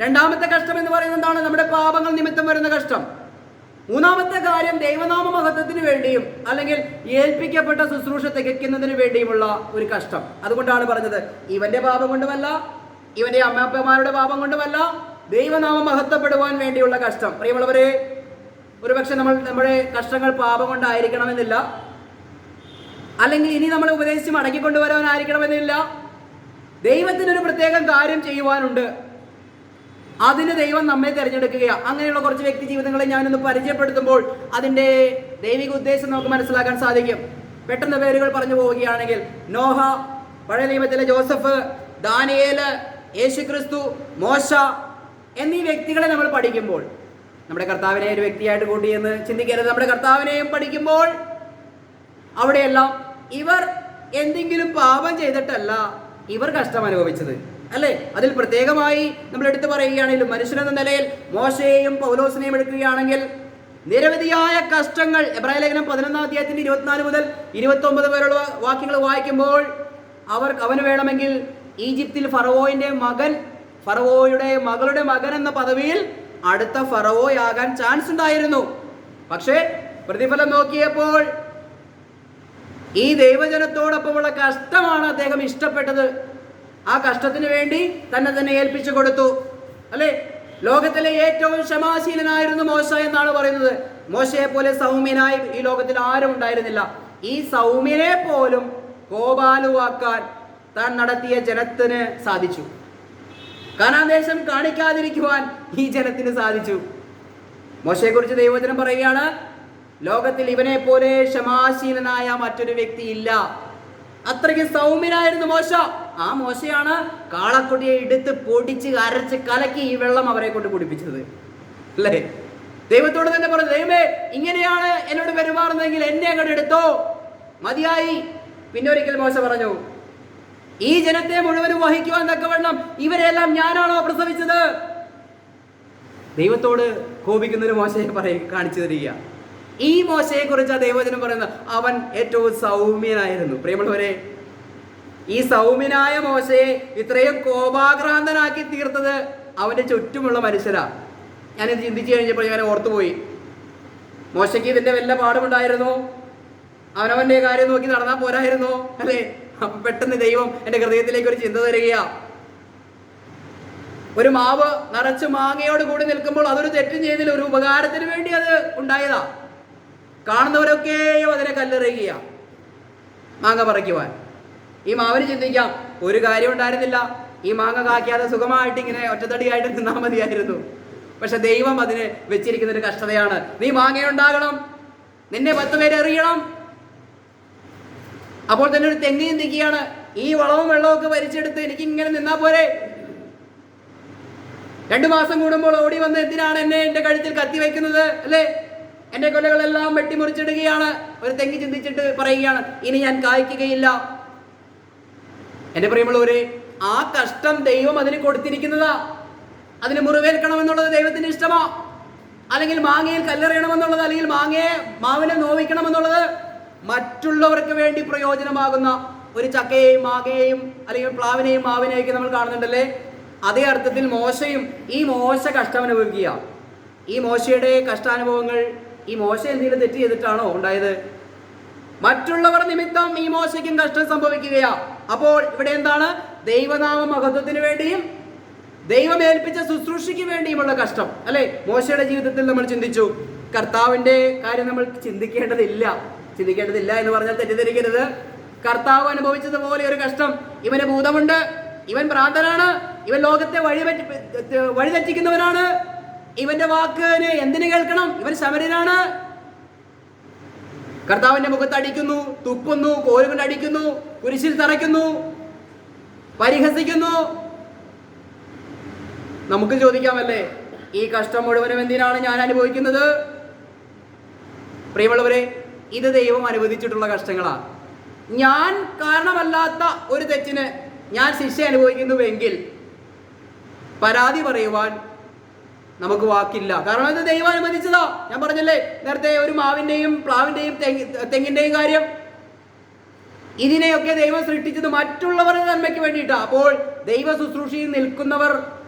[SPEAKER 1] രണ്ടാമത്തെ കഷ്ടം എന്ന് പറയുന്നത് എന്താണ്? നമ്മുടെ പാപങ്ങൾ നിമിത്തം വരുന്ന കഷ്ടം. മൂന്നാമത്തെ കാര്യം ദൈവനാമ മഹത്വത്തിന് വേണ്ടിയും അല്ലെങ്കിൽ ഏൽപ്പിക്കപ്പെട്ട ശുശ്രൂഷ തികയ്ക്കുന്നതിന് വേണ്ടിയുമുള്ള ഒരു കഷ്ടം. അതുകൊണ്ടാണ് പറഞ്ഞത്, ഇവന്റെ പാപം കൊണ്ടുമല്ല, ഇവന്റെ അമ്മയപ്പന്മാരുടെ പാപം കൊണ്ടുമല്ല, ദൈവനാമം മഹത്വപ്പെടുവാൻ വേണ്ടിയുള്ള കഷ്ടം. പ്രിയമുള്ളവരെ, ഒരുപക്ഷെ നമ്മുടെ കഷ്ടങ്ങൾ പാപം കൊണ്ടായിരിക്കണമെന്നില്ല, അല്ലെങ്കിൽ ഇനി നമ്മളെ ഉപദേശിച്ച് മടക്കിക്കൊണ്ടുവരാനായിരിക്കണമെന്നില്ല. ദൈവത്തിനൊരു പ്രത്യേകം കാര്യം ചെയ്യുവാനുണ്ട്, അതിന് ദൈവം നമ്മെ തിരഞ്ഞെടുക്കുകയാണ്. അങ്ങനെയുള്ള കുറച്ച് വ്യക്തി ജീവിതങ്ങളെ ഞാനൊന്ന് പരിചയപ്പെടുത്തുമ്പോൾ അതിൻ്റെ ദൈവിക ഉദ്ദേശം നമുക്ക് മനസ്സിലാക്കാൻ സാധിക്കും. പെട്ടെന്ന് പേരുകൾ പറഞ്ഞു പോവുകയാണെങ്കിൽ, നോഹ, പഴയ നിയമത്തിലെ ജോസഫ്, ദാനിയേല്, യേശുക്രിസ്തു, മോശ എന്നീ വ്യക്തികളെ നമ്മൾ പഠിക്കുമ്പോൾ, നമ്മുടെ കർത്താവിനെ ഒരു വ്യക്തിയായിട്ട് കൂട്ടിയെന്ന് ചിന്തിക്കരുത്, നമ്മുടെ കർത്താവിനെയും പഠിക്കുമ്പോൾ അവിടെയെല്ലാം ഇവർ എന്തെങ്കിലും പാപം ചെയ്തിട്ടല്ല ഇവർ കഷ്ടം അനുഭവിച്ചത് അല്ലേ. അതിൽ പ്രത്യേകമായി നമ്മൾ എടുത്തു പറയുകയാണെങ്കിലും, മനുഷ്യനെന്ന നിലയിൽ മോശയെയും പൗലോസിനെയും എടുക്കുകയാണെങ്കിൽ നിരവധിയായ കഷ്ടങ്ങൾ. എബ്രായ ലേഖനം 11-ാം 24 മുതൽ 29 വരെയുള്ള വാക്യങ്ങൾ വായിക്കുമ്പോൾ അവന് വേണമെങ്കിൽ ഈജിപ്തിൽ ഫറവോയുടെ മകളുടെ മകൻ എന്ന പദവിയിൽ അടുത്ത ഫറവോയാകാൻ ചാൻസ് ഉണ്ടായിരുന്നു. പക്ഷേ പ്രതിഫലം നോക്കിയപ്പോൾ ഈ ദൈവജനത്തോടൊപ്പമുള്ള കഷ്ടമാണ് അദ്ദേഹം ഇഷ്ടപ്പെട്ടത്. ആ കഷ്ടത്തിന് വേണ്ടി തന്നെ ഏൽപ്പിച്ചു കൊടുത്തു അല്ലെ. ലോകത്തിലെ ഏറ്റവും ക്ഷമാശീലനായിരുന്നു മോശ എന്നാണ് പറയുന്നത്. മോശയെ പോലെ സൗമ്യനായി ഈ ലോകത്തിൽ ആരും ഉണ്ടായിരുന്നില്ല. ഈ സൗമ്യനെ പോലും കോപാലുവാക്കാൻ താൻ നടത്തിയ ജനത്തിന് സാധിച്ചു. കാനാൻ ദേശം കാണിക്കാതിരിക്കുവാൻ ഈ ജനത്തിന് സാധിച്ചു. മോശയെ കുറിച്ച് ദൈവവചനം പറയുകയാണ്, ലോകത്തിൽ ഇവനെ പോലെ ക്ഷമാശീലനായ മറ്റൊരു വ്യക്തി ഇല്ല. അത്രയ്ക്ക് സൗമ്യനായിരുന്നു മോശ. ആ മോശയാണ് കാളക്കുട്ടിയെ എടുത്ത് പൊടിച്ച് അരച്ച് കലക്കി ഈ വെള്ളം അവരെ കൊണ്ട് കുടിപ്പിച്ചത് അല്ലേ. ദൈവത്തോട് തന്നെ പറഞ്ഞു, ദൈവമേ, ഇങ്ങനെയാണ് എന്നോട് പെരുമാറുന്നതെങ്കിൽ എന്നെ അങ്ങോട്ട് എടുത്തോ, മതിയായി. പിന്നെ ഒരിക്കൽ മോശ പറഞ്ഞു, ഈ ജനത്തെ മുഴുവനും വഹിക്കുവാൻ തക്കവണ്ണം ഇവരെല്ലാം ഞാനാണോ പ്രസവിച്ചത്? ദൈവത്തോട് കോപിക്കുന്നൊരു മോശയെ കാണിച്ചു തരിക. ഈ മോശയെ കുറിച്ച് ആ ദൈവവചനം പറയുന്നത്, അവൻ ഏറ്റവും സൗമ്യനായിരുന്നു. പ്രിയമുള്ളവരെ, ഈ സൗമ്യനായ മോശയെ ഇത്രയും കോപാക്രാന്തനാക്കി തീർത്തത് അവന്റെ ചുറ്റുമുള്ള മനുഷ്യരാ. ഞാനിത് ചിന്തിച്ചു കഴിഞ്ഞപ്പോൾ ഞാൻ ഓർത്തുപോയി, മോശയ്ക്ക് ഇതിന്റെ വല്ല പാടുമുണ്ടായിരുന്നു? അവനവന്റെ കാര്യം നോക്കി നടന്നാൽ പോരായിരുന്നോ അല്ലേ? അപ്പം പെട്ടെന്ന് ദൈവം എൻ്റെ ഹൃദയത്തിലേക്ക് ഒരു ചിന്ത തരികയാ. ഒരു മാവ് നിറച്ച് മാങ്ങയോട് കൂടി നിൽക്കുമ്പോൾ അതൊരു തെറ്റും ചെയ്തില്ല, ഒരു ഉപകാരത്തിന് വേണ്ടി അത് ഉണ്ടായതാ. കാണുന്നവരൊക്കെയോ അതിനെ കല്ലെറിയുക മാങ്ങ പറിക്കുവാൻ. ഈ മാവിന് ചിന്തിക്കാം, ഒരു കാര്യം ഉണ്ടായിരുന്നില്ല, ഈ മാങ്ങ കായ്ക്കാതെ സുഖമായിട്ട് ഇങ്ങനെ ഒറ്റത്തടിയായിട്ട് നിന്നാൽ മതിയായിരുന്നു. പക്ഷെ ദൈവം അതിന് വെച്ചിരിക്കുന്ന ഒരു കഷ്ടതയാണ്. നീ മാങ്ങയുണ്ടാകണം, നിന്നെ 10 പേര് എറിയണം. അപ്പോൾ തന്നെ ഒരു തെങ്ങ് ചിന്തിക്കുകയാണ്, ഈ വളവും വെള്ളവും ഒക്കെ വലിച്ചെടുത്ത് എനിക്ക് ഇങ്ങനെ നിന്നാ പോരെ? 2 മാസം കൂടുമ്പോൾ ഓടി വന്ന് എന്തിനാണ് എന്നെ എന്റെ കഴുത്തിൽ കത്തി വയ്ക്കുന്നത് അല്ലേ? എന്റെ കൊലകളെല്ലാം വെട്ടിമുറിച്ചിടുകയാണ്. ഒരു തെങ്ങ് ചിന്തിച്ചിട്ട് പറയുകയാണ്, ഇനി ഞാൻ കായ്ക്കുകയില്ല. എന്റെ പ്രിയമുള്ളവരെ, ആ കഷ്ടം ദൈവം അതിന് കൊടുത്തിരിക്കുന്നതാ. അതിന് മുറിവേൽക്കണമെന്നുള്ളത് ദൈവത്തിന്റെ ഇഷ്ടമാ. അല്ലെങ്കിൽ മാങ്ങയിൽ കല്ലെറിയണമെന്നുള്ളത്, അല്ലെങ്കിൽ മാവിനെ നോവിക്കണമെന്നുള്ളത് മറ്റുള്ളവർക്ക് വേണ്ടി പ്രയോജനമാകുന്ന ഒരു ചക്കയെയും മാങ്ങയെയും അല്ലെങ്കിൽ പ്ലാവിനെയും മാവിനെയൊക്കെ നമ്മൾ കാണുന്നുണ്ടല്ലേ? അതേ അർത്ഥത്തിൽ മോശയും ഈ മോശ കഷ്ടം അനുഭവിക്കുക. ഈ മോശയുടെ കഷ്ടാനുഭവങ്ങൾ ഈ മോശ എന്തെങ്കിലും തെറ്റ് ചെയ്തിട്ടാണോ ഉണ്ടായത്? മറ്റുള്ളവർ നിമിത്തം ഈ മോശയ്ക്കും കഷ്ടം സംഭവിക്കുകയാ. അപ്പോൾ ഇവിടെ എന്താണ്? ദൈവനാമ മഹത്വത്തിന് വേണ്ടിയും ദൈവമേൽപ്പിച്ച ശുശ്രൂഷയ്ക്ക് വേണ്ടിയുമുള്ള കഷ്ടം അല്ലെ? മോശയുടെ ജീവിതത്തിൽ നമ്മൾ ചിന്തിച്ചു. കർത്താവിന്റെ കാര്യം നമ്മൾ ചിന്തിക്കേണ്ടതില്ല എന്ന് പറഞ്ഞാൽ തെറ്റിദ്ധരിക്കരുത്. കർത്താവ് അനുഭവിച്ചതുപോലെ ഒരു കഷ്ടം. ഇവന് ഭൂതമുണ്ട്, ഇവൻ ഭ്രാന്തനാണ്, ഇവൻ ലോകത്തെ വഴിതെറ്റിക്കുന്നവനാണ്, ഇവന്റെ വാക്കിന് എന്തിനു കേൾക്കണം, ഇവൻ ശമരനാണ്. കർത്താവിന്റെ മുഖത്ത് അടിക്കുന്നു, തുപ്പുന്നു, കോലുകൊണ്ട് അടിക്കുന്നു, കുരിശിൽ തറയ്ക്കുന്നു, പരിഹസിക്കുന്നു. നമുക്ക് ചോദിക്കാമല്ലേ, ഈ കഷ്ടം മുഴുവനും എന്തിനാണ് ഞാൻ അനുഭവിക്കുന്നത്? പ്രിയമുള്ളവരെ, ഇത് ദൈവം അനുവദിച്ചിട്ടുള്ള കഷ്ടങ്ങളാണ്. ഞാൻ കാരണമല്ലാത്ത ഒരു തെറ്റിന് ഞാൻ ശിക്ഷ അനുഭവിക്കുന്നുവെങ്കിൽ പരാതി പറയുവാൻ നമുക്ക് വാക്കില്ല. കാരണം ഇത് ദൈവം അനുവദിച്ചതാ. ഞാൻ പറഞ്ഞല്ലേ നേരത്തെ, ഒരു മാവിന്റെയും പ്ലാവിന്റെയും തെങ്ങിന്റെയും കാര്യം. ഇതിനെയൊക്കെ ദൈവം സൃഷ്ടിച്ചത് മറ്റുള്ളവരുടെ നന്മയ്ക്ക് വേണ്ടിയിട്ടാണ്. അപ്പോൾ ദൈവ ശുശ്രൂഷയിൽ നിൽക്കുന്നവർ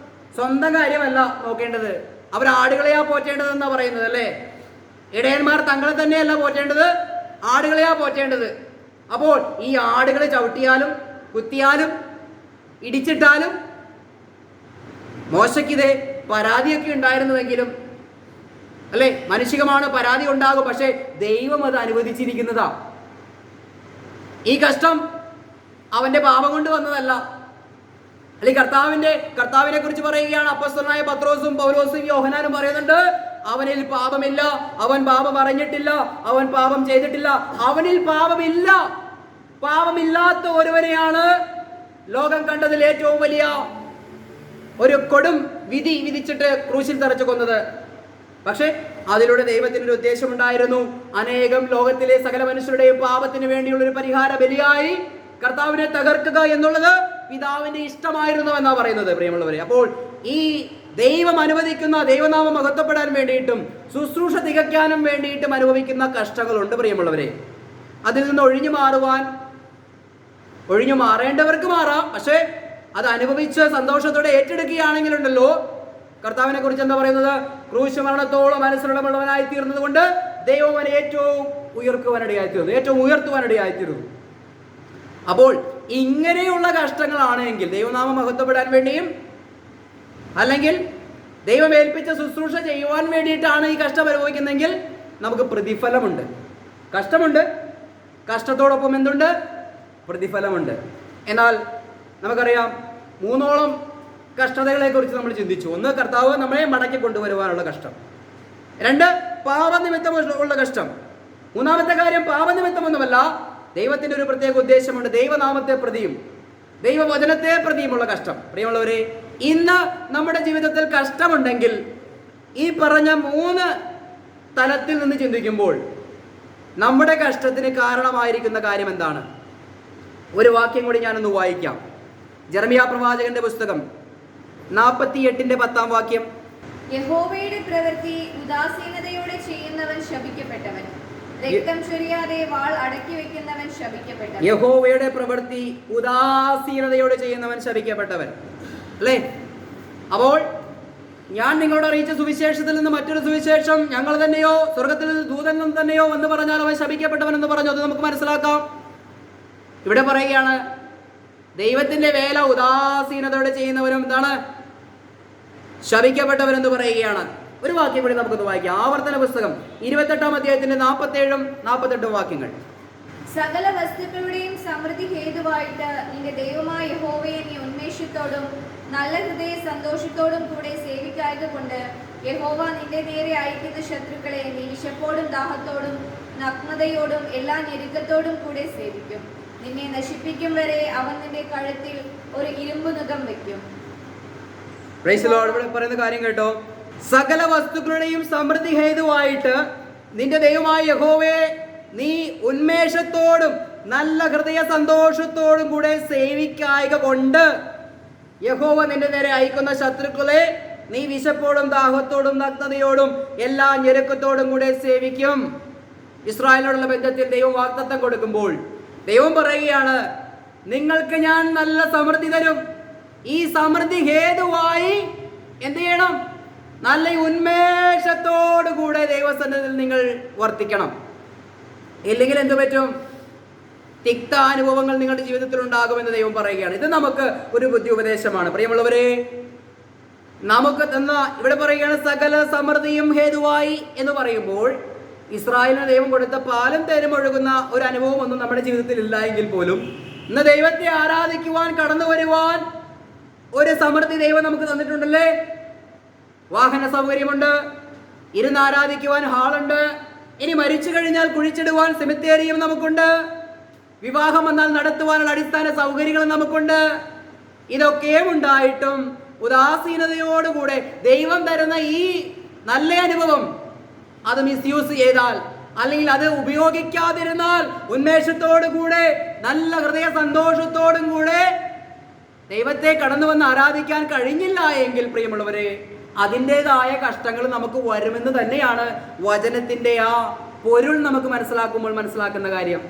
[SPEAKER 1] സ്വന്തം കാര്യമല്ല നോക്കേണ്ടത്, അവർ ആടുകളെയാ പോറ്റേണ്ടതെന്നാ പറയുന്നത് അല്ലേ? ഇടയന്മാർ തങ്ങളെ തന്നെയല്ല പോറ്റേണ്ടത്, ആടുകളെയാ പോറ്റേണ്ടത്. അപ്പോൾ ഈ ആടുകളെ ചവിട്ടിയാലും കുത്തിയാലും ഇടിച്ചിട്ടാലും, മോശയ്ക്കിതേ പരാതിയൊക്കെ ഉണ്ടായിരുന്നുവെങ്കിലും അല്ലെ, മനുഷികമാണ്, പരാതി ഉണ്ടാകും. പക്ഷെ ദൈവം അത് അനുവദിച്ചിരിക്കുന്നതാ. ഈ കഷ്ടം അവന്റെ പാപം കൊണ്ട് വന്നതല്ല. അല്ലെങ്കിൽ കർത്താവിനെ കുറിച്ച് പറയുകയാണ്. അപ്പോസ്തലനായ പത്രോസും പൗലോസും യോഹന്നാനും പറയുന്നുണ്ട്, അവനിൽ പാപമില്ല, അവൻ പാപം അറിഞ്ഞിട്ടില്ല, അവൻ പാപം ചെയ്തിട്ടില്ല, അവനിൽ പാപമില്ല. പാപമില്ലാത്ത ഒരുവനെയാണ് ലോകം കണ്ടതിൽ ഏറ്റവും വലിയ ഒരു കൊടും വിധി വിധിച്ചിട്ട് ക്രൂശിൽ തറച്ചു കൊന്നത്. പക്ഷെ അതിലൂടെ ദൈവത്തിനൊരു ഉദ്ദേശമുണ്ടായിരുന്നു. അനേകം ലോകത്തിലെ സകല മനുഷ്യരുടെയും പാപത്തിന് വേണ്ടിയുള്ള ഒരു പരിഹാര ബലിയായി കർത്താവിനെ തകർക്കുക എന്നുള്ളത് പിതാവിന്റെ ഇഷ്ടമായിരുന്നു എന്നാ പറയുന്നത്. പ്രിയമുള്ളവരെ, അപ്പോൾ ഈ ദൈവം അനുവദിക്കുന്ന ദൈവനാമം മഹത്വപ്പെടാൻ വേണ്ടിയിട്ടും ശുശ്രൂഷ തികയ്ക്കാനും വേണ്ടിയിട്ടും അനുഭവിക്കുന്ന കഷ്ടങ്ങളുണ്ട്. പ്രിയമുള്ളവരെ, അതിൽ നിന്ന് ഒഴിഞ്ഞു മാറേണ്ടവർക്ക് മാറാം. പക്ഷെ അത് അനുഭവിച്ച് സന്തോഷത്തോടെ ഏറ്റെടുക്കുകയാണെങ്കിലുണ്ടല്ലോ, കർത്താവിനെ കുറിച്ച് എന്താ പറയുന്നത്? ക്രൂശ് മരണത്തോളം അനുസരണമുള്ളവനായി തീർന്നത് കൊണ്ട് ദൈവം അവനെ ഏറ്റവും ഉയർത്തുവാനിടയായിത്തീരുന്നു. അപ്പോൾ ഇങ്ങനെയുള്ള കഷ്ടങ്ങളാണെങ്കിൽ ദൈവനാമം മഹത്വപ്പെടാൻ വേണ്ടിയും അല്ലെങ്കിൽ ദൈവം ഏൽപ്പിച്ച ശുശ്രൂഷ ചെയ്യുവാൻ വേണ്ടിയിട്ടാണ് ഈ കഷ്ടം അനുഭവിക്കുന്നതെങ്കിൽ നമുക്ക് പ്രതിഫലമുണ്ട്. കഷ്ടമുണ്ട്, കഷ്ടത്തോടൊപ്പം എന്തുണ്ട്? പ്രതിഫലമുണ്ട്. എന്നാൽ നമുക്കറിയാം 3 കഷ്ടതകളെ കുറിച്ച് നമ്മൾ ചിന്തിച്ചു. 1, കർത്താവ് നമ്മളെ മടക്കി കൊണ്ടുവരുവാനുള്ള കഷ്ടം. 2, പാപനിമിത്തം ഉള്ള കഷ്ടം. 3-ാമത്തെ കാര്യം പാപനിമിത്തമൊന്നുമല്ല, ദൈവത്തിന്റെ ഒരു പ്രത്യേക ഉദ്ദേശമുണ്ട്. ദൈവനാമത്തെ പ്രതിയും ദൈവവചനത്തെ പ്രതിയുമുള്ള കഷ്ടം. പ്രിയമുള്ളവരെ, ഇന്ന് നമ്മുടെ ജീവിതത്തിൽ കഷ്ടമുണ്ടെങ്കിൽ ഈ പറഞ്ഞ 3 തലത്തിൽ നിന്ന് ചിന്തിക്കുമ്പോൾ നമ്മുടെ കഷ്ടത്തിന് കാരണമായിരിക്കുന്ന കാര്യം എന്താണ്? ഒരു വാക്യം കൂടി ഞാനൊന്ന് വായിക്കാം. ജെറമ്യാ പ്രവാചകന്റെ പുസ്തകം 48-ന്റെ 10-ാം വാക്യം.
[SPEAKER 2] യഹോവയുടെ പ്രവൃത്തി ഉദാസീനതയോടെ ചെയ്യുന്നവൻ ശപിക്കപ്പെട്ടവൻ, രക്തം ചൊരിയാതെ വാൾ അടക്കി വെക്കുന്നവൻ ശപിക്കപ്പെട്ടവൻ.
[SPEAKER 1] യഹോവയുടെ പ്രവൃത്തി ഉദാസീനതയോടെ ചെയ്യുന്നവൻ ശപിക്കപ്പെട്ടവൻ അല്ലേ? അപ്പോൾ ഞാൻ നിങ്ങളോട് അറിയിച്ച സുവിശേഷത്തിൽ നിന്ന് മറ്റൊരു സുവിശേഷം ഞങ്ങൾ തന്നെയോ സ്വർഗത്തിൽ ദൂതൻ തന്നെയോ എന്ന് പറഞ്ഞാൽ അവൻ ശപിക്കപ്പെട്ടവൻ എന്ന് പറഞ്ഞു. അത് നമുക്ക് മനസ്സിലാക്കാം. ഇവിടെ പറയുകയാണ്, ദൈവത്തിന്റെ വേല ഉദാസീനതയോടെ ചെയ്യുന്നവനും എന്താണ്? ശപിക്കപ്പെട്ടവനെന്ന് പറയുകയാണ്. ഒരു വാക്യം കൂടി നമുക്കൊന്ന് വായിക്കാം. ആവർത്തന പുസ്തകം 28-ാം അധ്യായത്തിന്റെ 47-ും 48-ഉം വാക്യങ്ങൾ.
[SPEAKER 2] സകല വസ്തുക്കളുടെയും സമൃദ്ധി ഹേതുവായിട്ട് നിന്റെ ദൈവമായ യഹോവയെ നീ ഉന്മേഷത്തോടും നല്ല ഹൃദയ സന്തോഷത്തോടും കൂടെ സേവിക്കായത് കൊണ്ട് യഹോവ നിന്റെ നേരെ അയക്കുന്ന ശത്രുക്കളെ നീ വിശപ്പോടും ദാഹത്തോടും നഗ്നതയോടും എല്ലാ ഞെരുക്കത്തോടും കൂടെ സേവിക്കും. നിന്നെ നശിപ്പിക്കും വരെ അവൻ നിന്റെ കഴുത്തിൽ ഒരു ഇരുമ്പ് നുകം വെക്കും.
[SPEAKER 1] Price the Lord. ഇവിടെ പറയുന്ന കാര്യം കേട്ടോ, സകല വസ്തുക്കളുടെയും സമൃദ്ധി ഹേതുവായിട്ട് നിന്റെ ദൈവമായ യഹോവയെ നീ ഉന്മേഷത്തോടും നല്ല ഹൃദയ സന്തോഷത്തോടും കൂടെ സേവിക്കായക കൊണ്ട് യഹോവ നിന്റെ നേരെ അയക്കുന്ന ശത്രുക്കളെ നീ വിശപ്പോടും ദാഹത്തോടും നഗ്നതയോടും എല്ലാ ഞെരുക്കത്തോടും കൂടെ സേവിക്കും. ഇസ്രായേലിനോടുള്ള ബന്ധത്തിൽ ദൈവം വാഗ്ദത്തം കൊടുക്കുമ്പോൾ ദൈവം പറയുകയാണ്, നിങ്ങൾക്ക് ഞാൻ നല്ല സമൃദ്ധി തരും. ഈ സമൃദ്ധി ഹേതുവായി എന്ത് ചെയ്യണം? നല്ല ഉന്മേഷത്തോടു കൂടെ ദൈവസന്നിധിയിൽ നിങ്ങൾ വർത്തിക്കണം. ഇല്ലെങ്കിൽ എന്ത് പറ്റും? തിക്ത അനുഭവങ്ങൾ നിങ്ങളുടെ ജീവിതത്തിൽ ഉണ്ടാകുമെന്ന് ദൈവം പറയുകയാണ്. ഇത് നമുക്ക് ഒരു ബുദ്ധി ഉപദേശമാണ്. പ്രിയമുള്ളവരെ, നമുക്ക് തന്ന ഇവിടെ പറയുകയാണ് സകല സമൃദ്ധിയും ഹേതുവായി എന്ന് പറയുമ്പോൾ ഇസ്രായേലിന് ദൈവം കൊടുത്ത പാലും തേനും ഒഴുകുന്ന ഒരു അനുഭവം ഒന്നും നമ്മുടെ ജീവിതത്തിൽ ഇല്ല എങ്കിൽ പോലും ഇന്ന് ദൈവത്തെ ആരാധിക്കുവാൻ കടന്നു വരുവാൻ ഒരു സമൃദ്ധി ദൈവം നമുക്ക് തന്നിട്ടുണ്ടല്ലേ. വാഹന സൗകര്യമുണ്ട്, ഇരുന്ന് ആരാധിക്കുവാൻ ഹാളുണ്ട്, ഇനി മരിച്ചു കഴിഞ്ഞാൽ കുഴിച്ചിടുവാൻ സെമിത്തേരിയും നമുക്കുണ്ട്, വിവാഹം വന്നാൽ നടത്തുവാനുള്ള അടിസ്ഥാന സൗകര്യങ്ങൾ നമുക്കുണ്ട്. ഇതൊക്കെയും ഉണ്ടായിട്ടും ഉദാസീനതയോടുകൂടെ ദൈവം തരുന്ന ഈ നല്ല അനുഭവം അത് മിസ്യൂസ് ചെയ്താൽ, അല്ലെങ്കിൽ അത് ഉപയോഗിക്കാതിരുന്നാൽ, ഉന്മേഷത്തോടു കൂടെ നല്ല ഹൃദയ സന്തോഷത്തോടും കൂടെ ദൈവത്തെ കടന്നു വന്ന് ആരാധിക്കാൻ കഴിഞ്ഞില്ല എങ്കിൽ പ്രിയമുള്ളവരെ, അതിൻ്റെതായ കഷ്ടങ്ങൾ നമുക്ക് വരുമെന്ന് തന്നെയാണ് വചനത്തിൻ്റെ ആ പൊരുൾ നമുക്ക് മനസ്സിലാക്കുമ്പോൾ മനസ്സിലാക്കുന്ന കാര്യം.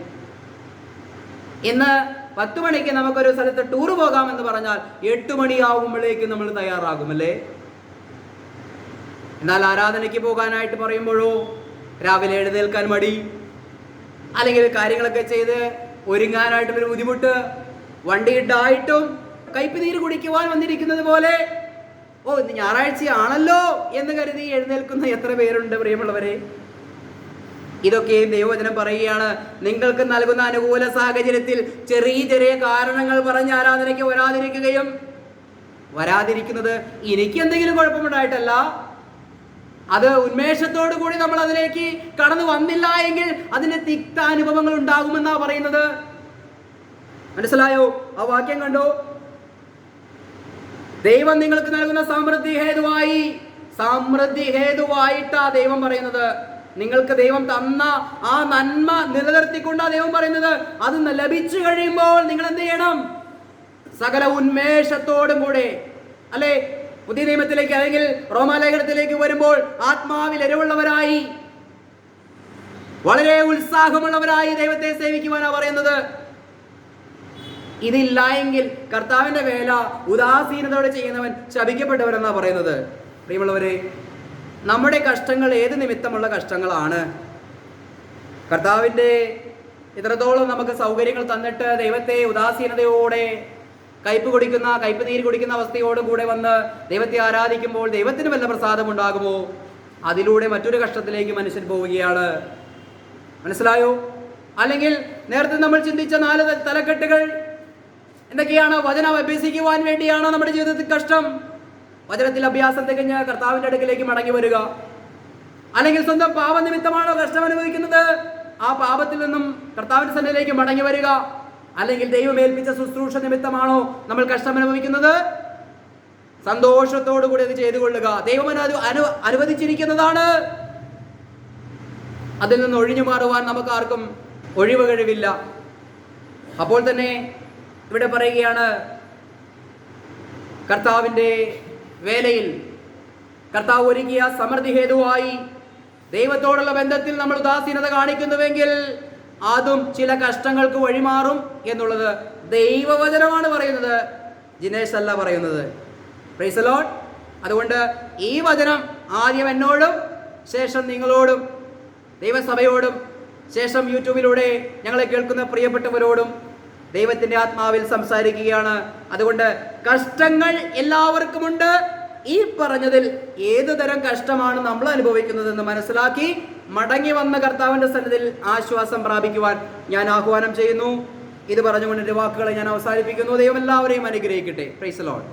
[SPEAKER 1] ഇന്ന് 10 മണിക്ക് നമുക്കൊരു സ്ഥലത്ത് ടൂർ പോകാമെന്ന് പറഞ്ഞാൽ 8 മണിയാവുമ്പോഴേക്കും നമ്മൾ തയ്യാറാകുമല്ലേ? എന്നാൽ ആരാധനയ്ക്ക് പോകാനായിട്ട് പറയുമ്പോഴോ രാവിലെ എഴുന്നേൽക്കാൻ മടി, അല്ലെങ്കിൽ കാര്യങ്ങളൊക്കെ ചെയ്ത് ഒരുങ്ങാനായിട്ടുള്ളൊരു ബുദ്ധിമുട്ട്, വണ്ടിയിട്ടായിട്ടും കയ്പ് നീര് കുടിക്കുവാൻ വന്നിരിക്കുന്നത് പോലെ ഇന്ന് ഞായറാഴ്ചയാണല്ലോ എന്ന് കരുതി എഴുന്നേൽക്കുന്ന എത്ര പേരുണ്ട് പ്രിയമുള്ളവരെ? ഇതൊക്കെയും ദൈവവചനം പറയുകയാണ്, നിങ്ങൾക്ക് നൽകുന്ന അനുകൂല സാഹചര്യത്തിൽ ചെറിയ ചെറിയ കാരണങ്ങൾ പറഞ്ഞ് ആരാധനയ്ക്ക് വരാതിരിക്കുന്നത് എനിക്ക് എന്തെങ്കിലും കുഴപ്പമുണ്ടായിട്ടല്ല, അത് ഉന്മേഷത്തോടു കൂടി നമ്മൾ അതിലേക്ക് കടന്നു വന്നില്ല എങ്കിൽ അതിന്റെ തിക്ത അനുഭവങ്ങൾ ഉണ്ടാകുമെന്നാ പറയുന്നത്. മനസ്സിലായോ? ആ വാക്യം കണ്ടോ? ദൈവം നിങ്ങൾക്ക് നൽകുന്ന സമൃദ്ധി ഹേതുവായിട്ടാ ദൈവം പറയുന്നത്. നിങ്ങൾക്ക് ദൈവം തന്ന ആ നന്മ നിലനിർത്തിക്കൊണ്ടാ ദൈവം പറയുന്നത്. അത് ലഭിച്ചു കഴിയുമ്പോൾ നിങ്ങൾ എന്ത് ചെയ്യണം? സകല ഉന്മേഷത്തോടും കൂടെ, അല്ലെ, പുതിയ നിയമത്തിലേക്ക് അല്ലെങ്കിൽ റോമാലേഖനത്തിലേക്ക് വരുമ്പോൾ ആത്മാവിൽ എരിവുള്ളവരായി, വളരെ ഉത്സാഹമുള്ളവരായി ദൈവത്തെ സേവിക്കുവാനാ പറയുന്നത്. ഇതില്ല എങ്കിൽ കർത്താവിന്റെ വേല ഉദാസീനതയോടെ ചെയ്യുന്നവൻ ശപിക്കപ്പെട്ടവരെന്നാ പറയുന്നത്. പ്രിയമുള്ളവരെ, നമ്മുടെ കഷ്ടങ്ങൾ ഏത് നിമിത്തമുള്ള കഷ്ടങ്ങളാണ്? കർത്താവിൻ്റെ ഇത്രത്തോളം നമുക്ക് സൗകര്യങ്ങൾ തന്നിട്ട് ദൈവത്തെ ഉദാസീനതയോടെ കയ്പ് നീര് കുടിക്കുന്ന അവസ്ഥയോടുകൂടെ വന്ന് ദൈവത്തെ ആരാധിക്കുമ്പോൾ ദൈവത്തിന് വല്ല പ്രസാദം ഉണ്ടാകുമോ? അതിലൂടെ മറ്റൊരു കഷ്ടത്തിലേക്ക് മനുഷ്യൻ പോവുകയാണ്. മനസ്സിലായോ? അല്ലെങ്കിൽ നേരത്തെ നമ്മൾ ചിന്തിച്ച 4 തലക്കെട്ടുകൾ എന്തൊക്കെയാണ്? വചനം അഭ്യസിക്കുവാൻ വേണ്ടിയാണോ നമ്മുടെ ജീവിതത്തിൽ കഷ്ടം? വചനത്തിൽ അഭ്യാസം തികഞ്ഞ് കർത്താവിൻ്റെ അടുക്കിലേക്ക് മടങ്ങി വരിക. അല്ലെങ്കിൽ സ്വന്തം പാപനിമിത്തമാണോ കഷ്ടം അനുഭവിക്കുന്നത്? ആ പാപത്തിൽ നിന്നും കർത്താവിന്റെ സന്നിധിയിലേക്ക് മടങ്ങി വരിക. അല്ലെങ്കിൽ ദൈവം ഏൽപ്പിച്ച ശുശ്രൂഷ നിമിത്തമാണോ നമ്മൾ കഷ്ടം അനുഭവിക്കുന്നത്? സന്തോഷത്തോടു കൂടി അത് ചെയ്തുകൊള്ളുക. ദൈവം അനുവദിച്ചിരിക്കുന്നതാണ്. അതിൽ നിന്ന് ഒഴിഞ്ഞു മാറുവാൻ നമുക്ക് ആർക്കും ഒഴിവ് കഴിവില്ല. അപ്പോൾ തന്നെ ഇവിടെ പറയുകയാണ്, കർത്താവിൻ്റെ വേലയിൽ കർത്താവ് ഒരുക്കിയ സമൃദ്ധി ഹേതുവായി ദൈവത്തോടുള്ള ബന്ധത്തിൽ നമ്മൾ ഉദാസീനത കാണിക്കുന്നുവെങ്കിൽ അതും ചില കഷ്ടങ്ങൾക്ക് വഴിമാറും എന്നുള്ളത് ദൈവവചനമാണ് പറയുന്നത്, ജിനേഷ് അല്ല പറയുന്നത്. Price the Lord. അതുകൊണ്ട് ഈ വചനം ആദ്യം എന്നോടും ശേഷം നിങ്ങളോടും ദൈവസഭയോടും ശേഷം യൂട്യൂബിലൂടെ ഞങ്ങളെ കേൾക്കുന്ന പ്രിയപ്പെട്ടവരോടും ദൈവത്തിൻ്റെ ആത്മാവിൽ സംസാരിക്കുകയാണ്. അതുകൊണ്ട് കഷ്ടങ്ങൾ എല്ലാവർക്കുമുണ്ട്. ഈ പറഞ്ഞതിൽ ഏതു തരം കഷ്ടമാണ് നമ്മൾ അനുഭവിക്കുന്നതെന്ന് മനസ്സിലാക്കി മടങ്ങി വന്ന കർത്താവിന്റെ സന്നിധിയിൽ ആശ്വാസം പ്രാപിക്കുവാൻ ഞാൻ ആഹ്വാനം ചെയ്യുന്നു. ഇത് പറഞ്ഞുകൊണ്ട് എൻ്റെ വാക്കുകളെ ഞാൻ അവസാനിപ്പിക്കുന്നു. ദൈവം എല്ലാവരെയും അനുഗ്രഹിക്കട്ടെ. Price the Lord.